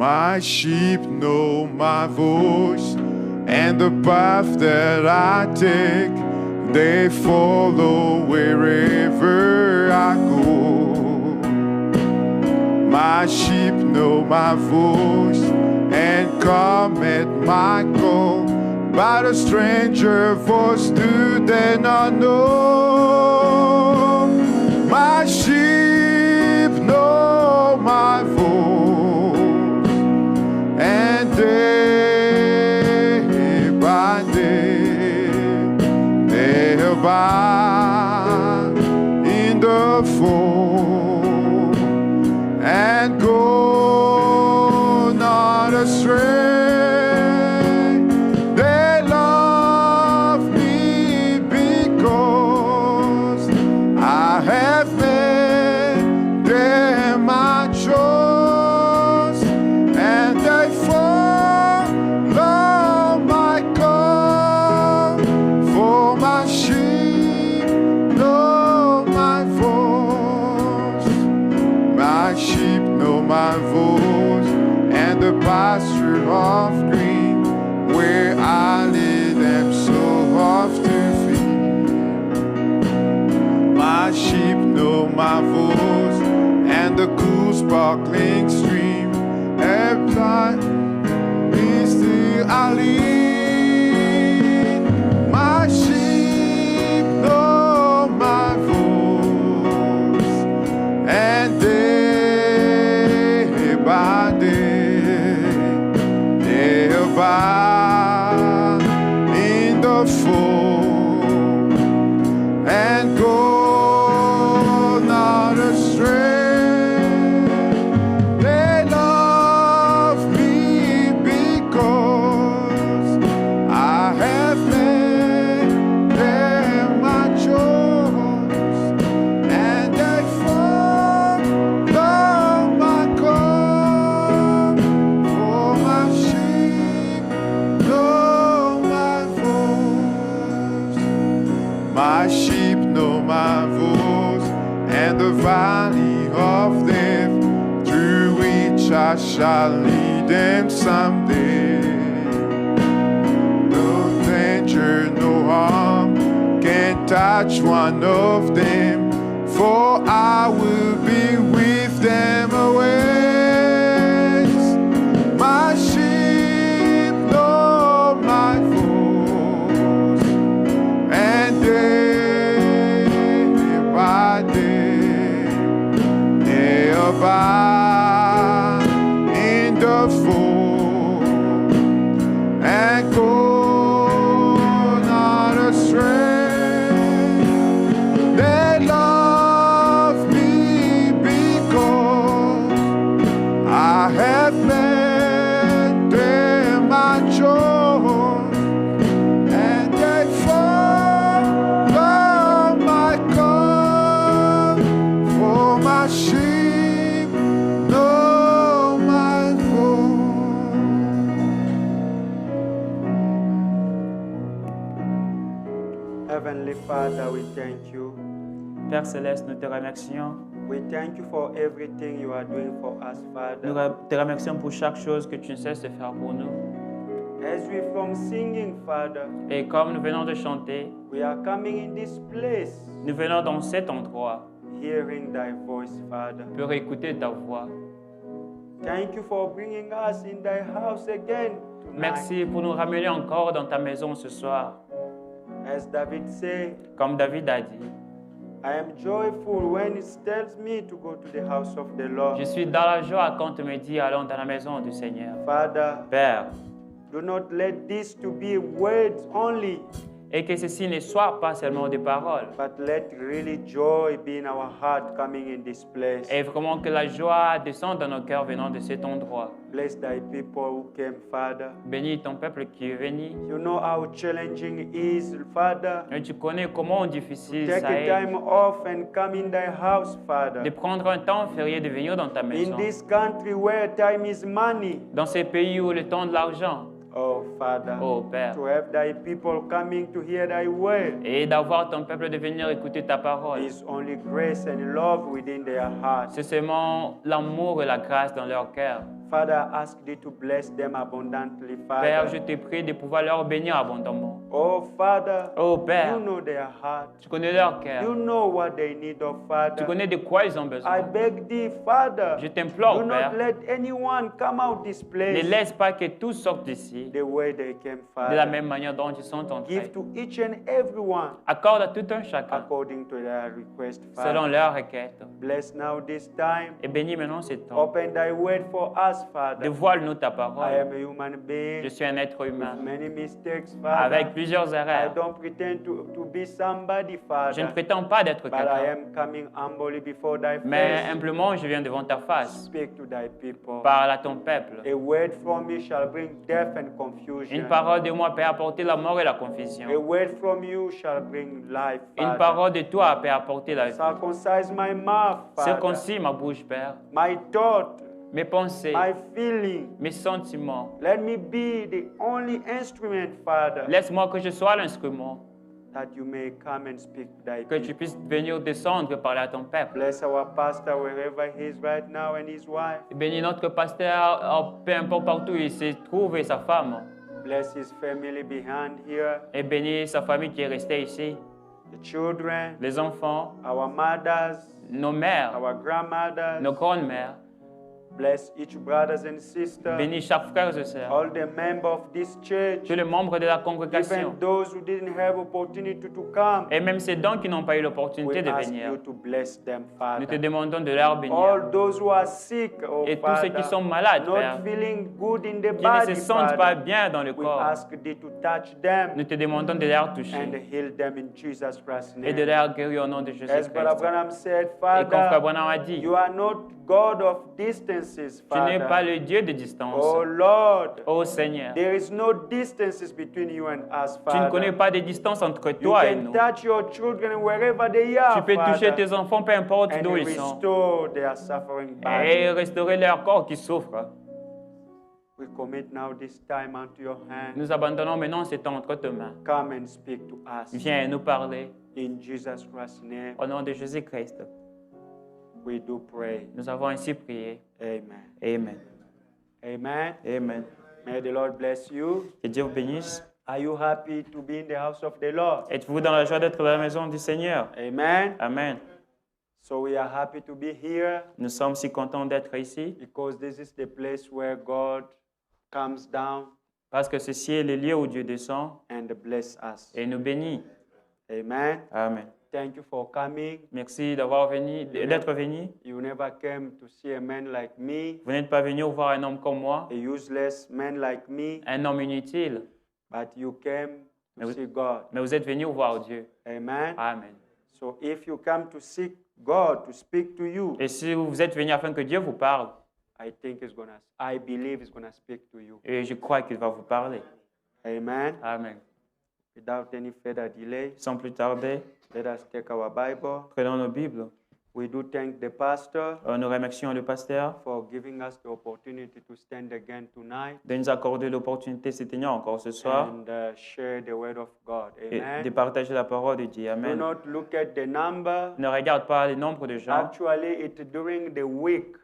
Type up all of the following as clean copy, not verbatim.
My sheep know my voice, and the path that I take, they follow wherever I go. My sheep know my voice and come at my call, but a stranger voice do they not know. My sheep know my voice, and day by day they abide in the fold and go not astray. They love me because I have made them my choice, and they follow my call. For my sheep know my voice. My sheep know my voice, and the pasture of green where I lead them so oft to feed. My sheep know my voice, and the cool sparkling stream apply me still I lead. My sheep know my voice, and day by day they abide in the fold and go not astray. They love me because I have made them my choice, and they follow my call. For my sheep know my voice. My sheep know my voice, and the valley of death through which I shall lead them someday. No danger, no harm can touch one of them, for I will be with them always. My sheep know my voice, and day by day they abide in the fold and go not astray. They love me because I have made them my choice, and they follow my call. For my sheep know my voice. Heavenly Father, we thank you. Père Céleste, nous te remercions. We thank you for everything you are doing for us, Nous Father. te remercions pour chaque chose que tu ne cesses de faire pour nous. As we from singing, Father, Et comme nous venons de chanter, we are coming in this place, nous venons dans cet endroit hearing thy voice, Father. pour écouter ta voix. Thank you for bringing us in thy house again tonight. Merci pour nous ramener encore dans ta maison ce soir. As David said, Comme David a dit, I am joyful when it tells me to go to the house of the Lord. je suis dans la joie quand tu me dis allons dans la maison du Seigneur. Father, Père, do not let this to be words only, et que ceci ne soit pas seulement des paroles, but let really joy be in our heart coming in this place. et vraiment que la joie descende dans nos cœurs venant de cet endroit. Bless thy people who came, Father. Bénis ton peuple qui est venu. You know how challenging it is, Father. Et tu connais comment difficile Take ça a est time off and come in thy house, Father. de prendre un temps férié de venir dans ta In maison. this country where time is money, Dans ces pays où le temps de l'argent, oh Father, oh Père, to have thy people coming to hear thy word et d'avoir ton peuple de venir écouter ta parole. is only grace and love within their hearts. C'est seulement l'amour et la grâce dans leur cœur. Father, I ask thee to bless them abundantly, Père, je Father. te prie de pouvoir leur bénir abondamment. Oh, Father, Oh you Père, know their heart. tu connais leur cœur. You know what they need of, Tu Father. connais de quoi ils ont I besoin. beg thee, Father, Je t'implore, do Père. not let anyone come out this Ne place laisse pas que tous sortent d'ici the way they came, de la Father. même manière dont ils sont entrés. Give to each and everyone Accorde à tout un chacun according to their request, selon Father. leur requête. Bless now this time. Et bénis maintenant ce temps. Open thy word for us, Father. Dévoile-nous ta I parole. am a human Je being suis un être with humain many mistakes, avec Father. plusieurs I erreurs. don't pretend to be somebody, Je ne Father, prétends pas d'être but I quelqu'un, am coming humbly before thy mais face. simplement je viens devant ta face. Speak to thy people. Parle à ton peuple. A word from you shall bring death and Une confusion. parole de moi peut apporter la mort et la A confusion. word from you shall bring life, Une Father. parole de toi peut apporter la vie. Circumcise my mouth, Father. Circoncis ma bouche, Père. My thought, Mes pensées, my feeling. mes sentiments. Let me be the only instrument, Father, Laisse-moi que je sois l'instrument, that you may come and speak to thy que tu people. puisses venir descendre et parler à ton peuple. Bless our pastor wherever he is right now and his wife. Bénis notre pasteur, peu importe partout où il se trouve, et sa femme. Bless his family behind here, Et bénis sa famille qui est restée ici, the children, les enfants, our mothers, nos mères, our grandmothers. nos grandes-mères. Bless each brothers and sisters, Bénis chaque frère et sœur, all the members of this church, tous les membres de la even congrégation, those who didn't have opportunity to come. et même ceux qui n'ont pas eu We l'opportunité de ask venir. you to bless them, Nous te Father. demandons de leur bénir. All those who are sick, oh Et tous ceux qui Father, sont malades, Père, not feeling good in the qui ne se body, sentent pas Father, bien dans le we corps, ask thee to touch them nous te demandons de leur and toucher heal them in Jesus Christ's et de name. leur guérir au nom de As Jésus-Christ. Brother Branham said, Et comme Frère Father, Branham a dit, you are not God of distances, tu n'es pas Father. le Dieu de distance. Oh Lord, Ô Seigneur, there is no distances between you and us, tu ne connais Father. pas de distance entre You toi et can nous. touch your children wherever they Tu are, peux toucher Father, tes enfants, peu importe and d'où ils sont, restore their suffering body. et restaurer leur corps qui souffre. We commit now this time unto your hand. Nous abandonnons maintenant ce temps entre tes mains. Come and speak to us. Viens nous parler. In Jesus Christ's name, Au nom de Jésus-Christ, we do pray. nous avons ainsi prié. Amen. Amen. Amen. Amen. May the Lord bless you. Que Dieu vous bénisse. Are you happy to be in the house of the Lord? Êtes-vous dans la joie d'être dans la maison du Seigneur? Amen. Amen. So we are happy to be here Nous sommes si contents d'être ici because this is the place where God comes down parce que ceci est le lieu où Dieu descend and bless us. et nous bénit. Amen. Amen. Thank you for coming. Merci d'être venu. You never came to see a man like me, Vous n'êtes pas venu voir un homme comme moi, a useless man like me, un homme inutile, but you came to Mais see God. mais vous êtes venu voir Dieu. Amen. Amen. So if you come to seek God to speak to you, Et si vous êtes venu afin que Dieu vous parle, I believe He's gonna speak to you. et je crois qu'il va vous parler. Amen. Amen. Without any further delay, Sans plus tarder, let us take our Bible. prenons nos Bibles. We do thank the pastor Nous remercions le pasteur for giving us the opportunity to stand again tonight de nous accorder l'opportunité de se tenir encore ce soir and share the word of God. et de Amen. partager la parole de Dieu. Do Amen. not look at the number. Ne regarde pas le nombre de gens. Actually, it's during the week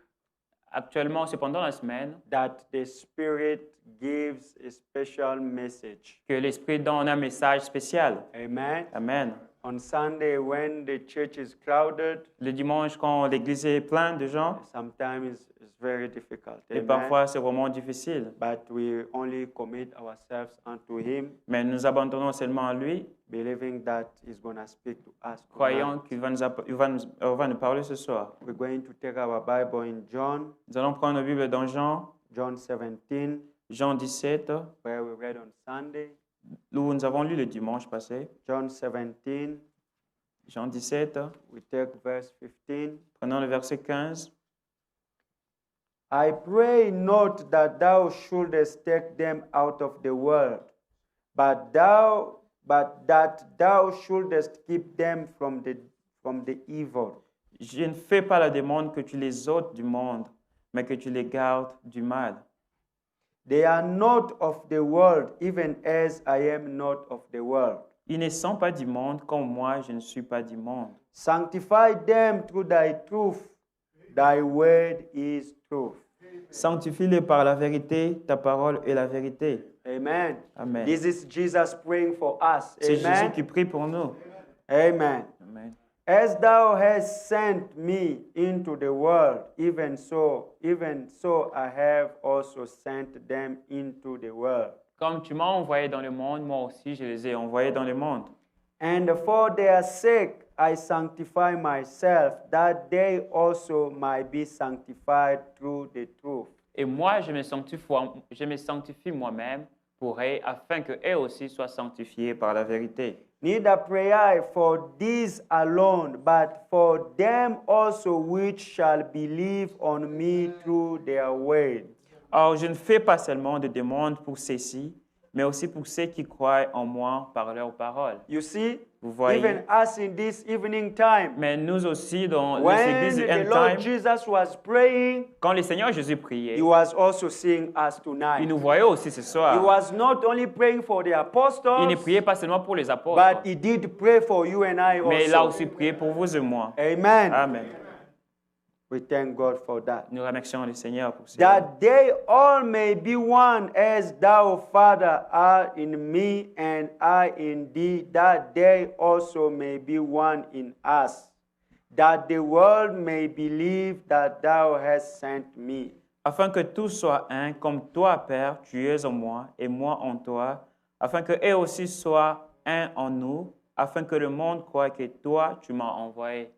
Actuellement, c'est pendant la semaine that the Spirit gives a special message. que l'Esprit donne un message spécial. Amen. Amen. On Sunday, when the church is crowded, Le dimanche, quand l'église est pleine de gens, sometimes it's very difficult. et Amen. parfois c'est vraiment difficile. But we only commit ourselves unto Him, Mais nous abandonnons seulement à lui, believing that He's going to speak to us. croyant tonight. qu'il va nous parler ce soir. We're going to take our Bible in John, Nous allons prendre nos Bibles dans Jean, John 17, Jean 17, where we read on Sunday. où nous avons lu le dimanche passé. John 17, Jean 17, we take verse 15. prenons le verset 15. I pray not that thou shouldest take them out of the world, but that thou shouldest keep them from the evil. Je ne fais pas la demande que tu les ôtes du monde, mais que tu les gardes du mal. They are not of the world, even as I am not of the world. Ils ne sont pas du monde, comme moi, je ne suis pas du monde. Sanctify them through thy truth. Thy word is truth. Sanctifie-les par la vérité, ta parole est la vérité. Amen. Amen. This is Jesus praying for us. C'est Jésus Amen. qui prie pour nous. Amen. Amen. As thou hast sent me into the world, even so I have also sent them into the world. Comme tu m'as envoyé dans le monde, moi aussi je les ai envoyés dans le monde. And for their sake I sanctify myself, that they also might be sanctified through the truth. Et moi, je me sanctifie moi-même pour eux, afin qu'eux aussi soient sanctifiés par la vérité. Neither pray I for these alone, but for them also which shall believe on me through their word. Or, je ne fais pas seulement de demande pour ceux-ci, mais aussi pour ceux qui croient en moi par leurs paroles. You see, Vous voyez? even us in this evening time, Mais nous aussi, dans les when églises the end Lord time, Jesus was praying, quand le Seigneur Jésus priait, he was also seeing us il tonight. nous voyait aussi ce He soir. was not only praying for the Il ne apostles, priait pas seulement pour les apôtres, but he did pray for you and I mais il a also. aussi prié pour vous et moi. Amen. Amen. We thank God for that. Nous remercions le Seigneur pour cela. That they all may be one, as thou, Father, art in me and I in thee, that they also may be one in us, that the world may believe that thou hast sent me. Afin que tous soient un, comme toi, Père, tu es en moi et moi en toi, afin que eux aussi soient un en nous, afin que le monde croie que toi, tu m'as envoyé.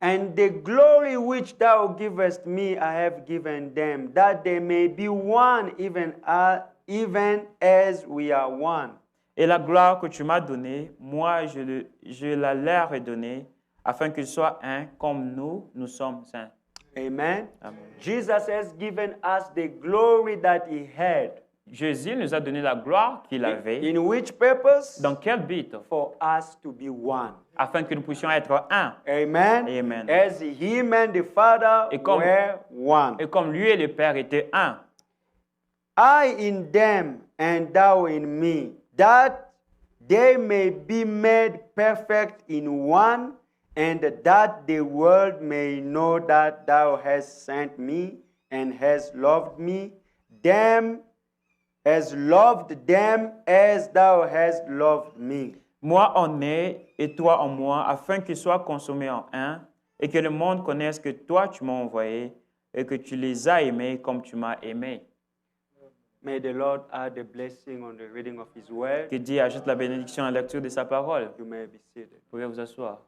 And the glory which thou givest me, I have given them, that they may be one, even as we are one. Et la gloire que tu m'as donnée, moi, je la leur ai donnée, afin qu'ils soient un, comme nous sommes un. Amen. Amen. Jesus has given us the glory that he had. Jésus nous a donné la gloire qu'il avait. In which purpose? Dans quel but? For us to be one. Afin que nous puissions être un. Amen. Amen. As him and the Father Et comme- were one. Et comme lui et le Père étaient un, I in them and thou in me, that they may be made perfect in one, and that the world may know that thou hast sent me and hast loved me, has loved them as thou hast loved me. moi en eux et toi en moi, afin qu'ils soient consommés en un, et que le monde connaisse que toi tu m'as envoyé, et que tu les as aimés comme tu m'as aimé. May the Lord add a blessing on the reading of his word. Que Dieu ajoute la bénédiction à la lecture de sa parole. You may be seated. Vous pouvez vous asseoir.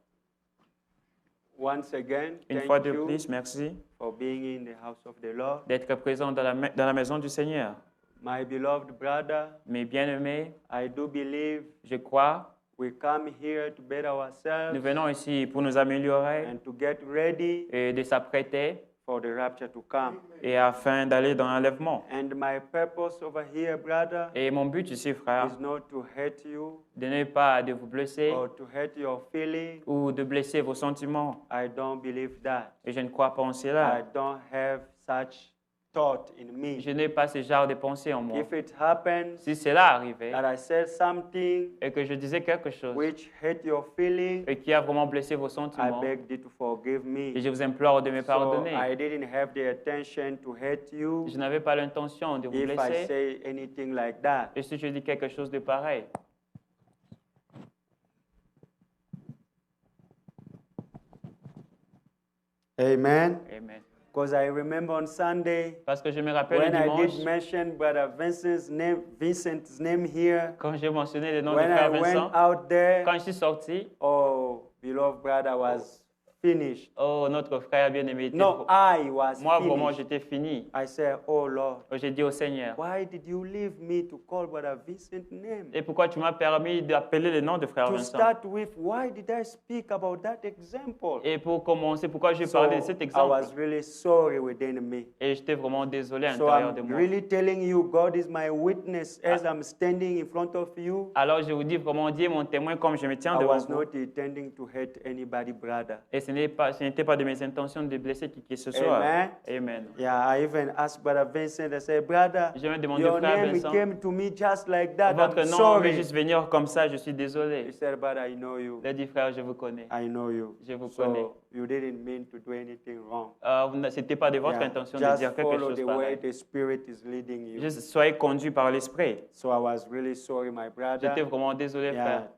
Once again, Une fois thank de you plus, merci for being in the house of the Lord. d'être présent dans la maison du Seigneur. My beloved brother, Mes bien-aimés, I do believe je crois, we come here to better nous ourselves venons ici pour nous améliorer and to get ready et de s'apprêter for the rapture to come. et afin d'aller dans l'enlèvement. And my purpose over here, brother, Et mon but ici, frère, is not to hurt you de ne pas de vous blesser or to hurt your feelings. ou de blesser vos sentiments. I don't believe that. Et je ne crois pas en I cela. don't have such thought in me. Je n'ai pas ce genre de pensée en moi. If it happens Si cela arrivait that I said something et que je disais quelque chose which hurt your feelings, et qui a vraiment blessé vos I sentiments, beg you to forgive me. et je vous implore de me So pardonner. I didn't have the intention to hurt you Je n'avais pas l'intention de vous if I blesser. say anything like that. Et si je dis quelque chose de pareil, Amen. amen. Because I remember on Sunday Parce que je me rappelle when le I did dimanche, mention Brother Vincent's name here, quand j'ai mentionné le nom de when I frère went Vincent, out there, quand je suis sorti, oh, beloved brother was finished. oh, notre frère bien-aimé était No, I was moi, vraiment, finished. j'étais fini. I said, oh Lord, J'ai dit au Seigneur, why did you leave me to call Brother Vincent's name? et pourquoi tu m'as permis d'appeler le nom de frère To Vincent? start with, why did I speak about that example? Et pour commencer, pourquoi j'ai So parlé de cet I exemple? was really sorry within me. Et j'étais vraiment désolé à So l'intérieur de I'm moi. really telling you, God is my witness as I'm standing in front of you. Alors je vous dis vraiment, Dieu est mon témoin comme je me tiens I devant was vous. not intending to hurt anybody, brother. Et ce n'était pas de mes intentions de blesser qui que ce soit. Amen. Amen. Yeah, I even asked Brother Vincent, I said, brother, Je vais demander your au frère name Vincent, came to me just like that. votre I'm nom sorry. veut juste venir comme ça, je suis He désolé. said, brother, I know you. Il a dit, frère, je vous connais. I know you. Je vous So connais. you didn't mean to do anything wrong. C'était pas de votre Yeah, intention de just dire quelque follow chose the way pareil. the Spirit is leading you. Juste soyez conduits par l'Esprit. So I was really sorry, my brother. J'étais vraiment désolé, Yeah, frère,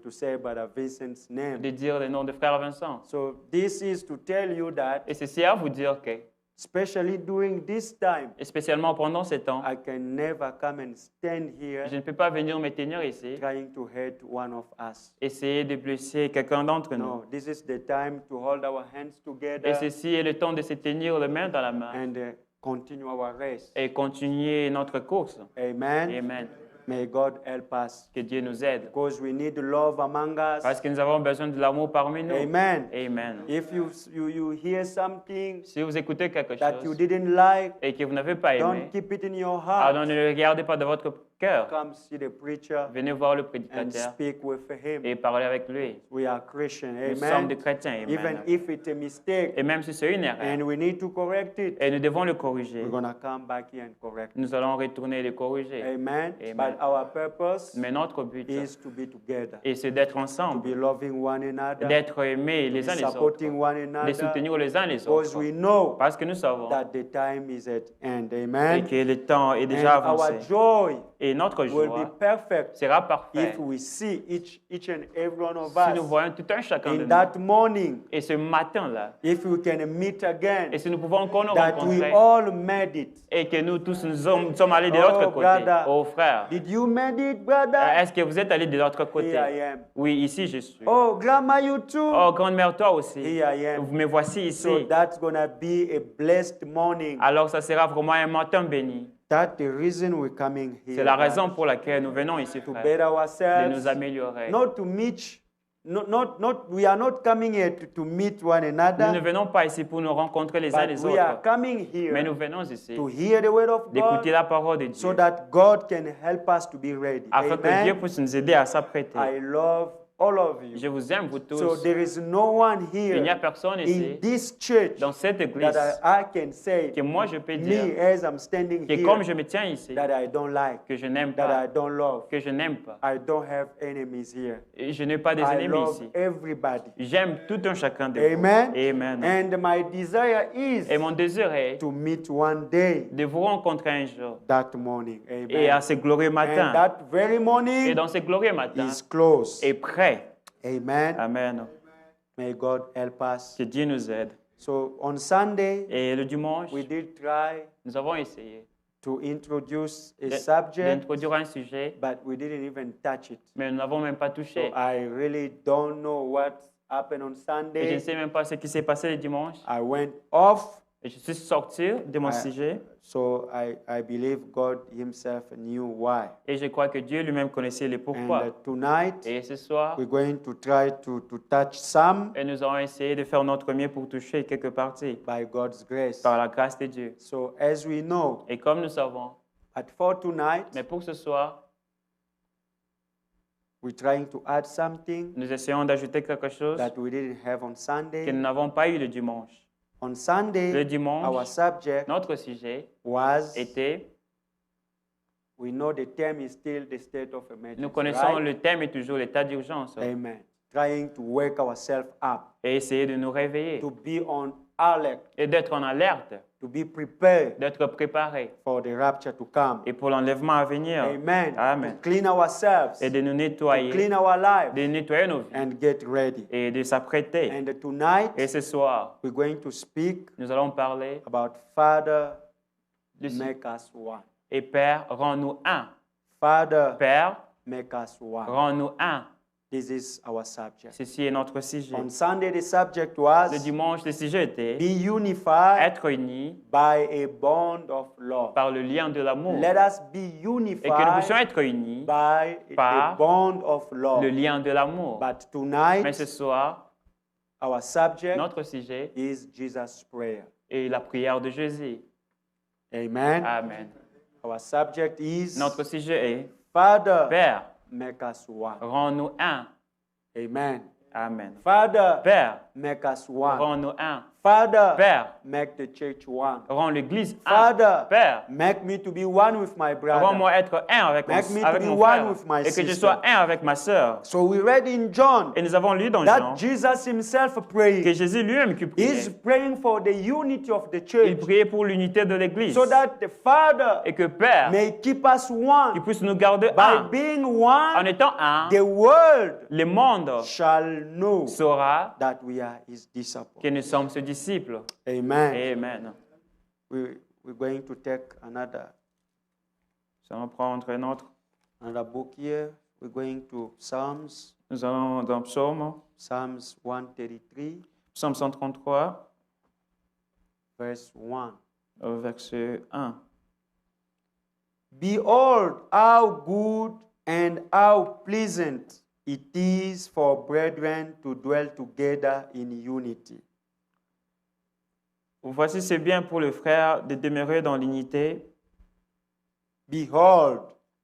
to say Brother Vincent's name. de dire le nom de frère Vincent. So this is to tell you that, Et ceci à vous dire que, especially during this time, et spécialement pendant ces temps, I can never come and stand here je ne peux pas venir me tenir ici, trying to hurt one of us. essayer de blesser quelqu'un d'entre nous. No, this is the time to hold our hands Et together ceci est le temps de se tenir les mains dans la main and continue our race. et continuer notre course. Amen. Amen. May God help us, Que Dieu nous aide. because we need love among us. Parce que nous avons besoin de l'amour parmi nous. Amen. Amen. If you hear something Si vous écoutez quelque that you chose didn't like, et que vous n'avez pas aimé, don't keep it in your alors heart. ne le regardez pas de votre cœur. Come see the preacher Venez voir le and prédicateur speak with him. et parler avec lui. We are Christians. Nous sommes des Amen. chrétiens. Even Amen. if it's a mistake Et même si c'est une and erreur, we need to correct it, et nous devons le corriger, we're going to come back here and correct it. nous allons retourner et le corriger. Amen. Amen. But our purpose Mais notre but is to be together, est d'être to ensemble, be loving one another, d'être aimés to les be uns les autres, supporting one de another, soutenir les uns les because autres. we know Parce que nous savons that the time is at end. et Amen. que le temps est And déjà our avancé. joy Et notre will be joie perfect sera parfaite if we see each and every one of si nous us voyons tout un chacun de in nous. that morning, Et ce matin-là, if we can meet again, et si nous pouvons encore nous that we rencontrer all made it. et que nous tous nous sommes allés de l'autre Oh, côté. brother. Oh frère, Did you made it, brother? est-ce que vous êtes allés de l'autre côté? Here I am. Oui, ici je suis. Oh, grandma, you too? Oh, grand-mère, toi aussi. Here I am. Vous me voici ici. So that's going to be a blessed morning. Alors ça sera vraiment un matin béni. That's the reason we're coming here. C'est la raison pour laquelle nous venons ici, To frère, better de ourselves. nous améliorer. Not to meet, we are not coming here to meet one Nous ne another, venons pas ici pour nous rencontrer les uns but les we are autres, coming mais nous here venons ici to hear the word of d'écouter God la parole de so Dieu, that God can help us to be ready. afin que Dieu Amen. puisse nous aider à s'apprêter. I love all of you. Je vous aime, vous So tous. there is no one Il n'y a here personne in ici, this church dans cette église, that I can say, que moi je peux dire me as I'm standing que comme here, je me tiens ici, that I don't like, que je n'aime that pas, I don't love. que je n'aime pas. I don't have enemies here. Et je n'ai pas des I ennemis love ici. everybody. J'aime tout un chacun de vous. Amen. Amen. And my desire is Et mon désir est to meet one day de vous rencontrer un jour that morning. et à Amen. ce glorieux And matin. that very Et morning dans ce glorieux matin, is close. est prêt. Amen. Amen. May God help us. Que Dieu nous aide. So on Sunday, Et le dimanche, we did try nous avons essayé to introduce a de- subject, d'introduire un sujet, but we didn't even touch it. mais nous n'avons même pas So touché. I really don't know what happened on Et je ne Sunday. sais même pas ce qui s'est passé le dimanche. I went off. Et je suis sorti de mon sujet. So I believe God Himself knew why. Et je crois que Dieu lui-même connaissait le pourquoi. And tonight, Et ce soir, we're going to try to touch some et nous allons essayer de faire notre mieux pour toucher quelques parties by God's grace. par la grâce de Dieu. So as we know, Et comme nous savons, but for tonight, mais pour ce soir, we're trying to add something nous essayons d'ajouter quelque chose that we didn't have on que nous Sunday. n'avons pas eu le dimanche. On Le Sunday, our dimanche, subject notre sujet was, était, we know the term is still the state of emergency, nous connaissons right? le thème est toujours l'état d'urgence. Amen. Trying to wake ourselves up, Et essayer de nous réveiller to be on alert, et d'être en alerte, to be prepared d'être préparé for the rapture to come. et pour l'enlèvement à venir. Amen. Amen. To clean ourselves, Et de nous to nettoyer, clean our lives, de nettoyer nos vies and get ready. et de s'apprêter. And tonight, Et ce soir, we're going to speak nous allons parler about Father, de ce- make us one. et Père, rends-nous un. Father, Père, make us one. rends-nous un. This is our subject. Ceci est notre sujet. On Sunday, the subject Le was dimanche, le sujet était be unified être unis by a bond of love. par le lien de l'amour. Let us be Et que nous puissions unified être unis by a par bond of love. le lien de l'amour. But Mais ce tonight, soir, our subject notre sujet is Jesus' prayer. est la prière de Jésus. Amen. Amen. Our subject is Notre sujet est Father, Père, make us one. rends-nous un. Amen. Amen. Father, Père, make us one. Rends-nous un. Father, Père, make the church one. rends l'Église un. Father, Père, make me to be one with my brother. rends-moi être un avec Make me to avec be mon one frère with my et que je sister. sois un avec ma sœur. So we read in John Et nous avons lu dans that Jean Jesus himself que prayed. Jésus lui-même qui He's priait. praying for the unity of the Il church priait pour l'unité de l'Église so that the Father et que Père, may keep us qu'il one. puisse nous garder By un. being En one, étant un, the world le monde shall know saura that we are his disciples. que nous sommes ses disciples. Amen. Amen. We're going to take another Nous allons prendre un autre. book here. We're going to Psalms, Nous allons dans Psaume, Psalms 133, Psaume 133, verse 1. verset 1. Behold, how good and how pleasant it is for brethren to dwell together in unity. Voici, c'est bien pour le frère de demeurer dans l'unité. Behold,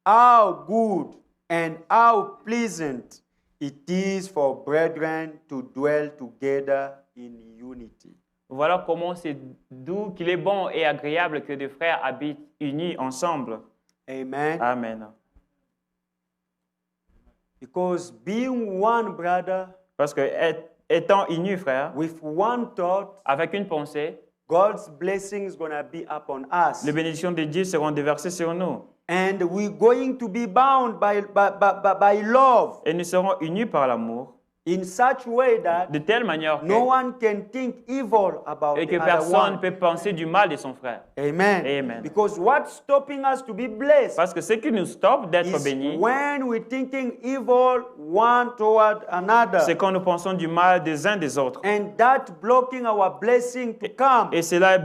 how good and how pleasant it is for brethren to dwell together in unity. Voilà comment c'est doux, qu'il est bon et agréable que deux frères habitent unis ensemble. Amen. Amen. Because being one brother Parce que étant unis, frères, with one thought, avec une pensée, God's blessing is going to be upon us. les bénédictions de Dieu seront déversées sur nous. And we're going to be bound by love Et nous serons unis par l'amour, in such way that de telle manière que, no one can think evil about et the que other personne ne one. peut penser du mal de son frère. Amen. Amen. Because what's stopping us to be blessed Parce que ce qui nous stoppe d'être is bénis, when we're thinking evil one toward another. c'est quand nous pensons du mal des uns des autres. And that blocking our blessing to come. Et cela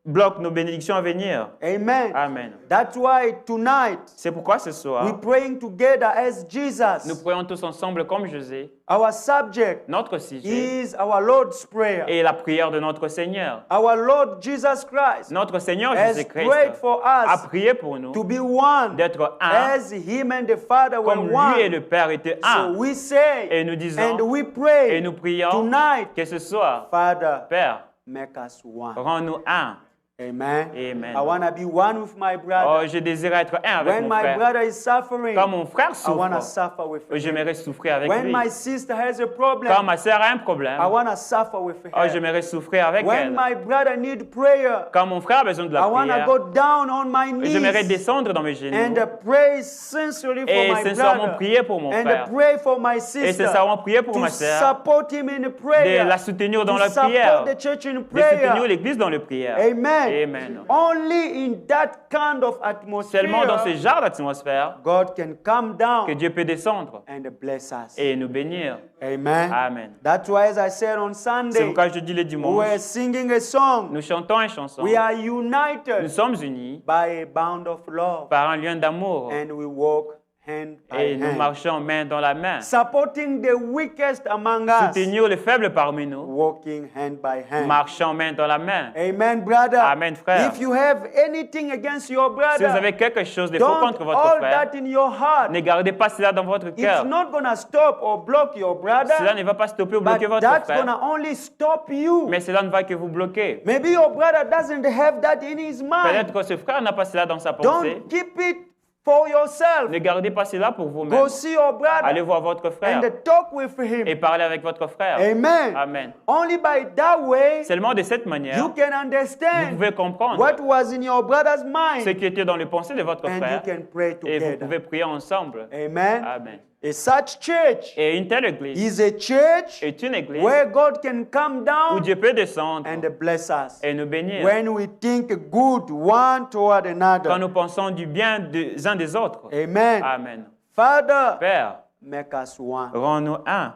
bloque nos bénédictions à venir. Amen. Amen. That's why tonight C'est pourquoi ce soir, we're praying together as nous Jesus. prions tous ensemble comme José. Our subject Notre sujet is our Lord's Prayer. est la prière de notre Seigneur. Our Lord Jesus Christ Notre Seigneur has Jésus-Christ prayed for a us prié pour nous to be one d'être un, as Him and the Father were comme lui et one. le Père étaient So un. we say Et nous disons, and we et pray nous prions tonight, que ce soir, Father, Père, make us one. rends-nous un. Amen. Amen. I want to be one with my Oh, brother. je désire être un avec When mon my frère. brother is suffering, Quand mon frère I want to souffre, suffer with him. j'aimerais souffrir avec When lui. my sister has a problem, Quand ma sœur a un problème, I want to suffer with oh, her. j'aimerais souffrir avec When elle. my brother need prayer, Quand mon frère a besoin de la I want to prière, go down on my j'aimerais knees descendre dans mes genoux and pray sincerely for et my sincèrement brother prier pour mon and frère. pray for my Et sister sincèrement prier pour to ma sœur, support him in de prayer, la soutenir dans to la prière, support the church in de soutenir prayer. l'Église dans la prière. Amen. Amen. Only in that kind of Seulement dans ce atmosphere, genre d'atmosphère God can come que down Dieu peut descendre and bless us. et nous bénir. Amen. Amen. That's why, as I said on C'est Sunday, pourquoi je dis le we dimanche, were singing a song. nous chantons une chanson. We are Nous united sommes unis by a bond of love, par un lien d'amour and we walk hand by et nous hand, marchons main dans la main. supporting the weakest among us, Soutenir les faibles parmi nous, walking hand by hand. marchons main dans la main. Amen, brother. Amen, frère. If you have anything against your Si vous brother, avez quelque chose de faux don't contre votre hold frère, that in your heart. ne gardez pas cela dans votre It's cœur. not going to stop or block your Cela brother, ne va pas stopper ou but bloquer votre that's going frère, to only stop you. mais cela ne va que vous bloquer. Maybe your brother doesn't have that in his mind. Peut-être que ce frère n'a pas cela dans sa pensée. Don't keep it for yourself. Ne gardez pas cela pour vous-même. Go see your Allez brother voir votre frère and talk with et him. parlez avec votre frère. Amen. Amen. Only by that way Seulement de cette manière, you can vous understand pouvez comprendre what was in your brother's ce mind, qui était dans les pensées de votre and you frère can pray et vous together. pouvez prier ensemble. Amen. Amen. A such church Et une telle église is a church est une église where God can come où down Dieu peut descendre and bless us. et nous bénir. When we think good one toward Quand another. nous pensons du bien des uns des autres. Amen. Amen. Father, Père, make us one. rends-nous un.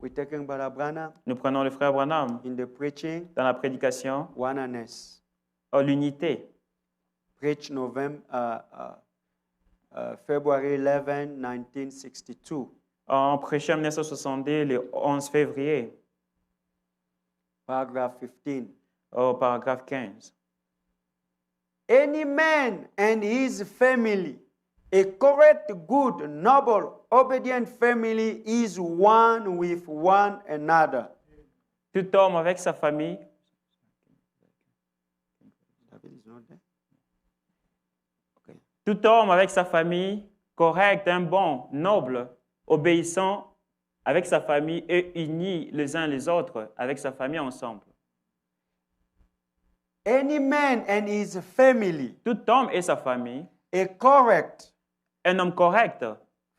We're taking Brother Branham Nous prenons le frère Branham in the preaching, dans la prédication, oneness. l'unité. Preach February 11, 1962. On prêchait en 1962, le 11 février, Paragraph 15. au paragraphe 15. Any man and his family, a correct, good, noble, obedient family is one with one another. Tout homme avec sa famille, tout homme avec sa famille, correct, un bon, noble, obéissant avec sa famille et unis les uns les autres avec sa famille ensemble. Any man and his family, Tout homme et sa famille, a correct un homme correct,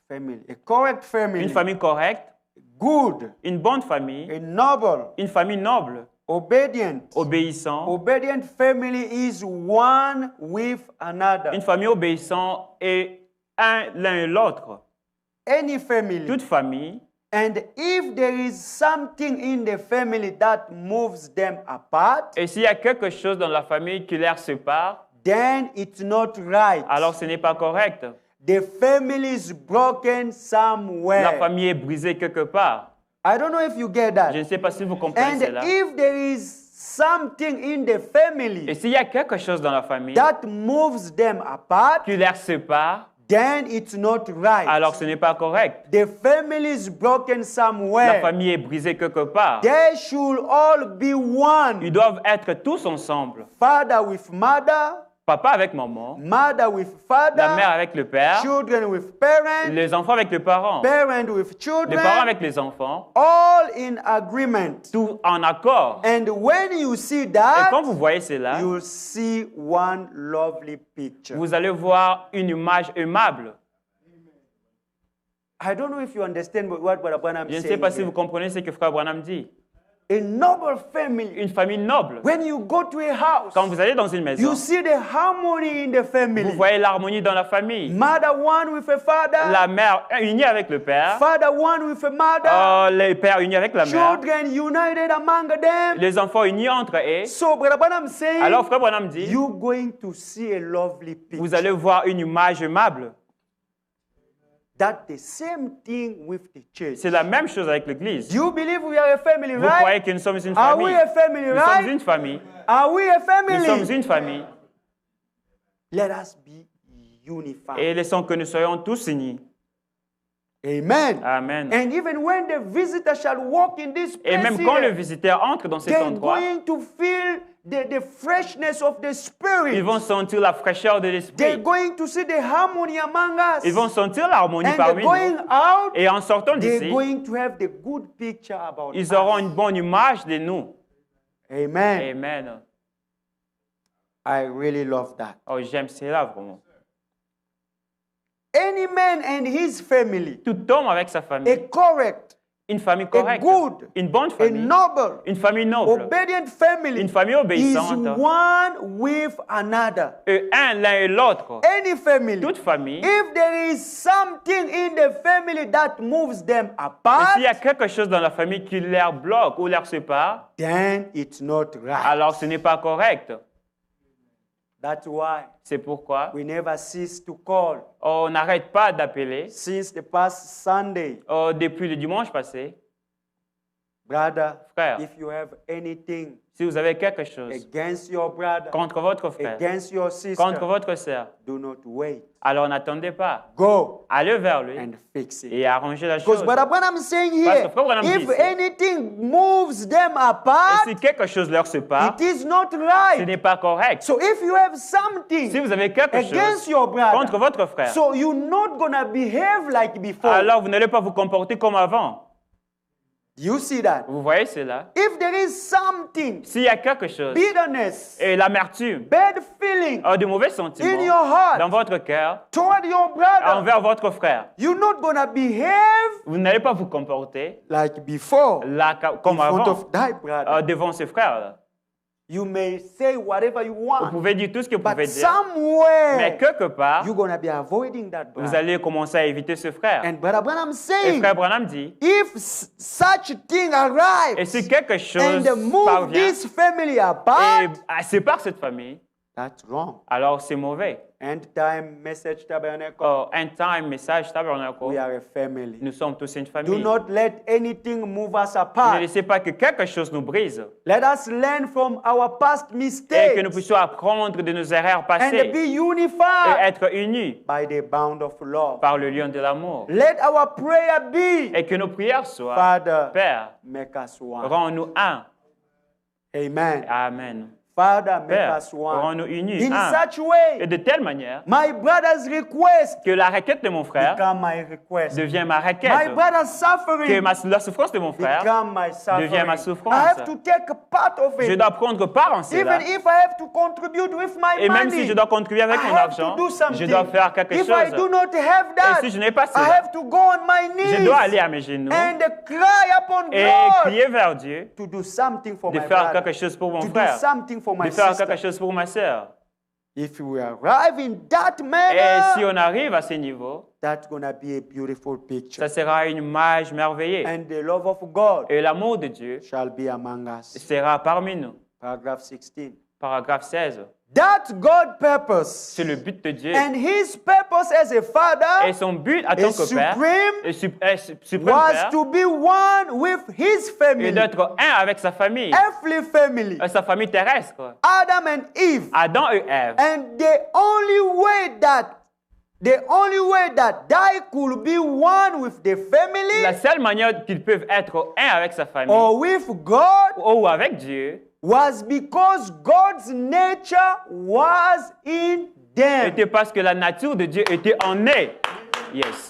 family, a correct family, une famille correcte, good, une bonne famille, a noble, une famille noble, obedient. obéissant, Obedient family is one with another. une famille obéissante et l'un et l'autre. Any family. Toute famille, And if there is something in the family that moves them apart, et s'il y a quelque chose dans la famille qui les sépare, then it's not right. alors ce n'est pas correct. The family is broken La somewhere. famille est brisée quelque part. I don't know if you get Je that. ne sais pas si vous comprenez And cela. if there is something in the Et family s'il y a quelque chose dans la famille that moves them apart, qui les sépare, then it's not right. alors ce n'est pas correct. The family is broken La somewhere. famille est brisée quelque part. They should all be one. Ils doivent être tous ensemble. Father with mother, Papa avec maman, mother with la mère father, avec le père, children with parents, les enfants avec les parents, parent with les children, parents avec les enfants, all in agreement. tout en accord. And when you see Et that, quand vous voyez cela, you'll see one lovely picture. vous allez voir une image aimable. I don't know if you understand what Brother Branham Je ne is sais saying pas si here. vous comprenez ce que Frère Branham dit. A noble family. Une famille noble. When you go to a house, Quand vous allez dans une maison, you see the harmony in the vous family. voyez l'harmonie dans la famille. Mother one with a father, La mère unie avec le père, father one with a mother, le père uni avec la mère, children united among them. les enfants unis entre eux. So Brother Branham saying, Alors Frère Branham dit, you're going to see a lovely picture. vous allez voir une image aimable. That's the same thing with the church. C'est la même chose avec l'Église. Do you believe we are a family, Vous right? croyez que nous sommes une Are we famille? a family, Nous sommes right? une famille. Are we a Nous sommes family? une famille. Let us be unified. Et laissons que nous soyons tous unis. Amen. Amen. And even when the visitor shall walk in this Et place même quand le here, visiteur entre dans cet they're endroit, going to feel the freshness of the Spirit. ils vont sentir la fraîcheur de They're l'esprit. going to see the harmony among us. Ils vont sentir l'harmonie And parmi going nous. out, Et en sortant they're d'ici, going to have the good picture about ils auront us. une bonne image de nous. Amen. Amen. I really love that. Oh, j'aime cela vraiment. Any man and his family, Tout homme avec sa a famille, correct, une famille a correcte, good, une bonne a famille, noble, une famille noble, obedient family une famille is obéissante, one with another. et l'un et l'autre. Any family, Toute famille, if there is something in the family that moves them et apart, s'il y a quelque chose dans la famille qui les bloque ou les sépare, then it's not right. alors ce n'est pas correct. That's why C'est pourquoi we never cease to call. on n'arrête pas d'appeler. Since the past Sunday, Depuis le dimanche passé, brother, frère, if you have anything si vous avez quelque chose against your brother, contre votre frère, against your contre sister, votre sœur, do not wait. alors n'attendez pas. Go Allez vers lui and fix it. et arrangez la Because chose. Brother Branham is saying Parce here, que Frère Branham dit if ici, anything moves them et apart, si quelque chose leur sépare, it is not ce right. n'est pas correct. So if you have Si something vous avez quelque against chose your contre brother, votre frère, so you're not gonna behave like before. alors vous n'allez pas vous comporter comme avant. You see that? Vous voyez cela? If there is something, S'il y a quelque chose, bitterness, et l'amertume, bad feeling de mauvais in sentiments your heart dans votre cœur toward your brother, envers votre frère, you're not gonna behave vous n'allez pas vous comporter like before là in comme front avant of thy brother. devant ses frères. You may say whatever you Vous want, pouvez dire tout ce que vous but pouvez dire, mais somewhere quelque part, you're gonna be avoiding that vous brother. allez commencer à éviter ce frère. And Brother Branham Et saying, frère Branham dit, if such thing et arrives si quelque chose and move parvient this family et apart, sépare cette famille, that's wrong. alors c'est mauvais. End time message tabernacle. End time message tabernacle, We are a family. nous sommes tous une Do famille. not let anything move us Ne apart. laissez pas que quelque chose nous brise Let us learn from our past et que mistakes nous puissions apprendre de nos erreurs and passées be et unified être unis by the bond of love. par le lien de l'amour. Let our prayer be, Et que nos prières soient, Father, Père, make us one. rends-nous un. Amen. Amen. Father, make Père, us one. rends-nous unis, In un. such Et way, de telle manière my brother's request que la requête de mon frère become my request. devient ma My requête, brother's que suffering la souffrance de mon frère become my suffering. devient ma souffrance. I have to take a part of je it. dois prendre part en cela. Even if I have to contribute with my Et même money, si je dois contribuer avec I mon have to argent, do something. je dois faire quelque If I do chose. not have that, Et si je n'ai pas I cela, have to go on my knees je dois aller à mes genoux and cry upon et God crier vers Dieu to do something for de my faire brother, quelque chose pour mon to do frère, something for my de faire sister. quelque chose pour ma sœur. If we arrive in that Et si manner, on arrive à ce niveau, that's going to be a beautiful picture. ça sera une image merveilleuse. And the love of God Et l'amour de Dieu shall be among us. sera parmi nous. Paragraph 16. Paragraphe 16. That God purpose C'est le but de Dieu. and his purpose as a father Et son but en tant is que Père, supreme, et suprême was Père, to be one with his est family, d'être un avec sa famille, earthly family, sa famille terrestre, Adam and Eve. Adam et Ève. And the only way that they could be one with the family La seule manière qu'ils peuvent être un avec sa famille or with God ou avec Dieu was because God's nature was in them. était parce que la nature de Dieu était en eux. Yes.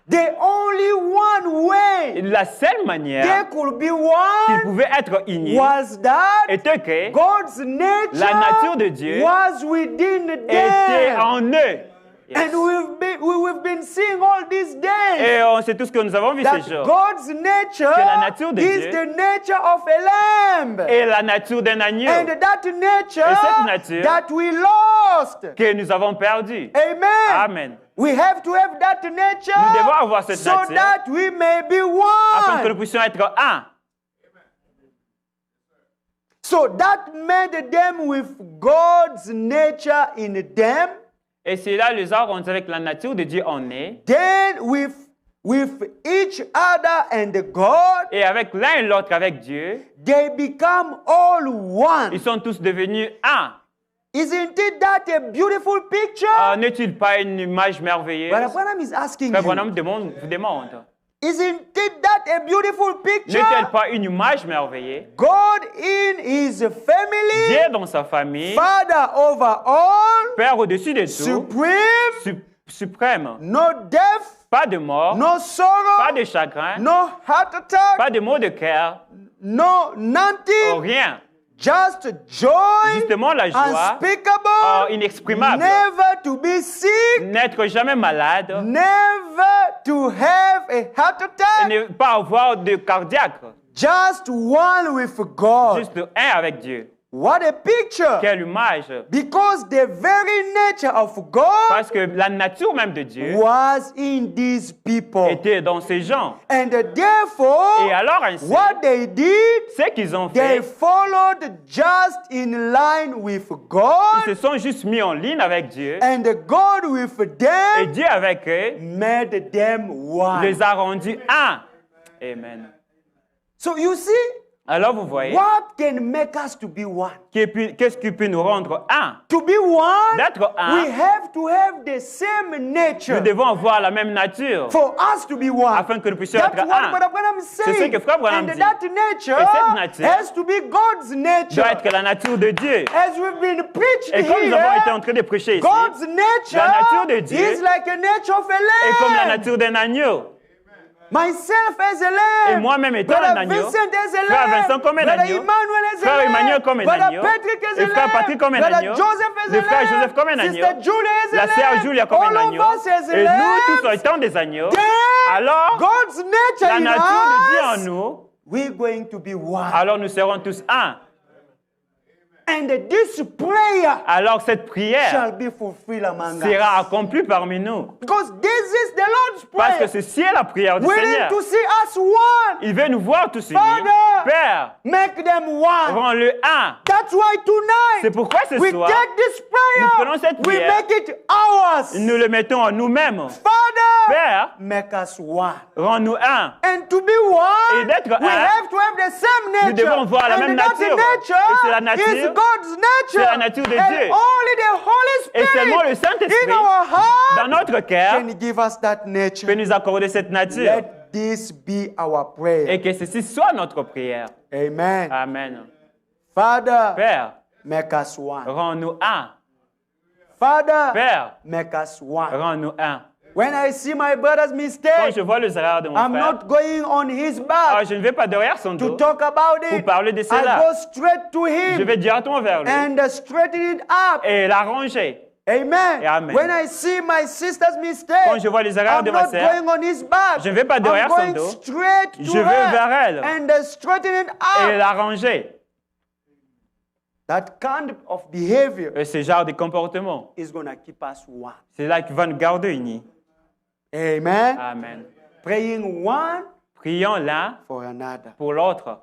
The only one way Et la seule they manière could be qu'ils one pouvaient être unis was that était que God's la nature de Dieu nature was within était them. en eux. Yes. And we've been seeing all these days Et on sait tout ce que nous avons vu that ces jours. God's nature Que la nature de is Dieu the nature of a lamb. Et la nature d'un agneau And that nature Et cette nature that we lost. que nous avons perdu. Amen. Amen. We have to have that nature Nous devons avoir cette so nature that we may be afin que nous one. puissions être un. So that made them with God's nature in them. Et cela les a rendus avec la nature de Dieu en eux. Then with each other and God, Et avec l'un et l'autre avec Dieu, they become all one. ils sont tous devenus un. Isn't it that a beautiful picture? N'est-il pas une image merveilleuse? Brother Branham is asking Frère you. Branham vous demande. Isn't it that a beautiful picture? N'est-elle pas une image merveilleuse? God in his family, Dieu dans sa famille, Father over all, Père au-dessus de tout, supreme, suprême. no death, Pas de mort, no sorrow, pas de chagrin, no heart attack, pas de maux de cœur, no nothing, rien. just joy, Justement la joie, unspeakable, inexprimable. never to be sick, N'être jamais malade, never to have a heart et attack, ne pas avoir de cardiaque. just one with God. Juste un avec Dieu. What a picture! Quelle image! Because the very nature of God Parce que la nature même de Dieu was in these people. était dans ces gens. And therefore, Et alors ainsi, what they did, ce qu'ils ont they fait, followed just in line with ils God, se sont juste mis en ligne avec Dieu. and God with Et them Dieu avec eux made them one. les a rendus un. Amen. So you see, Alors vous voyez, what can make us to be one? qu'est-ce qui peut nous rendre un? To be one, D'être un, we have to have the same nature nous devons avoir la même nature for us to be one. afin que nous puissions That's être what un. Brother Branham is C'est ce saying. que Frère Branham And dit. that nature Et cette nature has to be God's doit nature. être la nature de Dieu. As we've been preached Et comme nous avons été en here, train de prêcher ici, God's nature la nature de Dieu is like a nature of a est comme la lamb. nature d'un agneau. Myself as a lamb. Et moi-même étant Brother un agneau, Vincent as a Frère lamb. Vincent comme un Brother agneau, Emmanuel as a Frère lamb. Emmanuel comme un Brother agneau, Patrick as a et Frère lamb. Patrick comme un Brother agneau, Joseph as a le Frère lamb. Joseph comme un agneau, Sister Julia as a la lamb. sœur Julia comme All un of agneau, us as a et lamb. nous tous étant des agneaux, Then alors God's nature la in nature de Dieu en us, nous, we're going to be one. alors nous serons tous un. And this prayer Alors cette prière shall be fulfilled among us. sera accomplie parmi nous. Because these this the Lord's Parce que prayer. ceci est la prière du Willing Seigneur. to see us one. Il veut nous voir tous unis. Father, Père, make them one. rends-le un. That's why C'est tonight pourquoi ce we soir, take this nous prenons prayer, cette we prière, make it ours. nous le mettons en nous-mêmes. Father, Père, make us one. rends-nous un. And to be one, Et d'être we un, have to have the same nature. nous devons avoir la and même that nature. nature Et c'est la nature, is God's nature. c'est la nature de and Dieu. only the Holy Et seulement le Spirit Saint-Esprit, in our heart dans notre cœur, can give us that nature. peut nous accorder cette nature. Let this be our prayer. Et que ceci soit notre prière. Amen. Amen. Father, Père, make us one. rends-nous un. Father, Père, make us one. rends-nous un. When I see my brother's Quand mistake, je vois les erreurs de mon I'm frère, not going on his back je ne vais pas derrière son to dos talk about pour it. parler de I cela. go straight to Je him vais directement vers lui and straighten it up. et l'arranger. Amen. Et amen. When I see my sister's mistake, Quand je vois les erreurs I'm de ma not sœur, going on his back. je ne vais pas I'm derrière son going dos. straight to Je vais vers elle her and straighten it et up. l'arranger. That kind of behavior Et ce genre de comportement, is going to keep us one. c'est là qui va nous garder unis. Amen. Amen. Praying one Prions l'un for another. pour l'autre.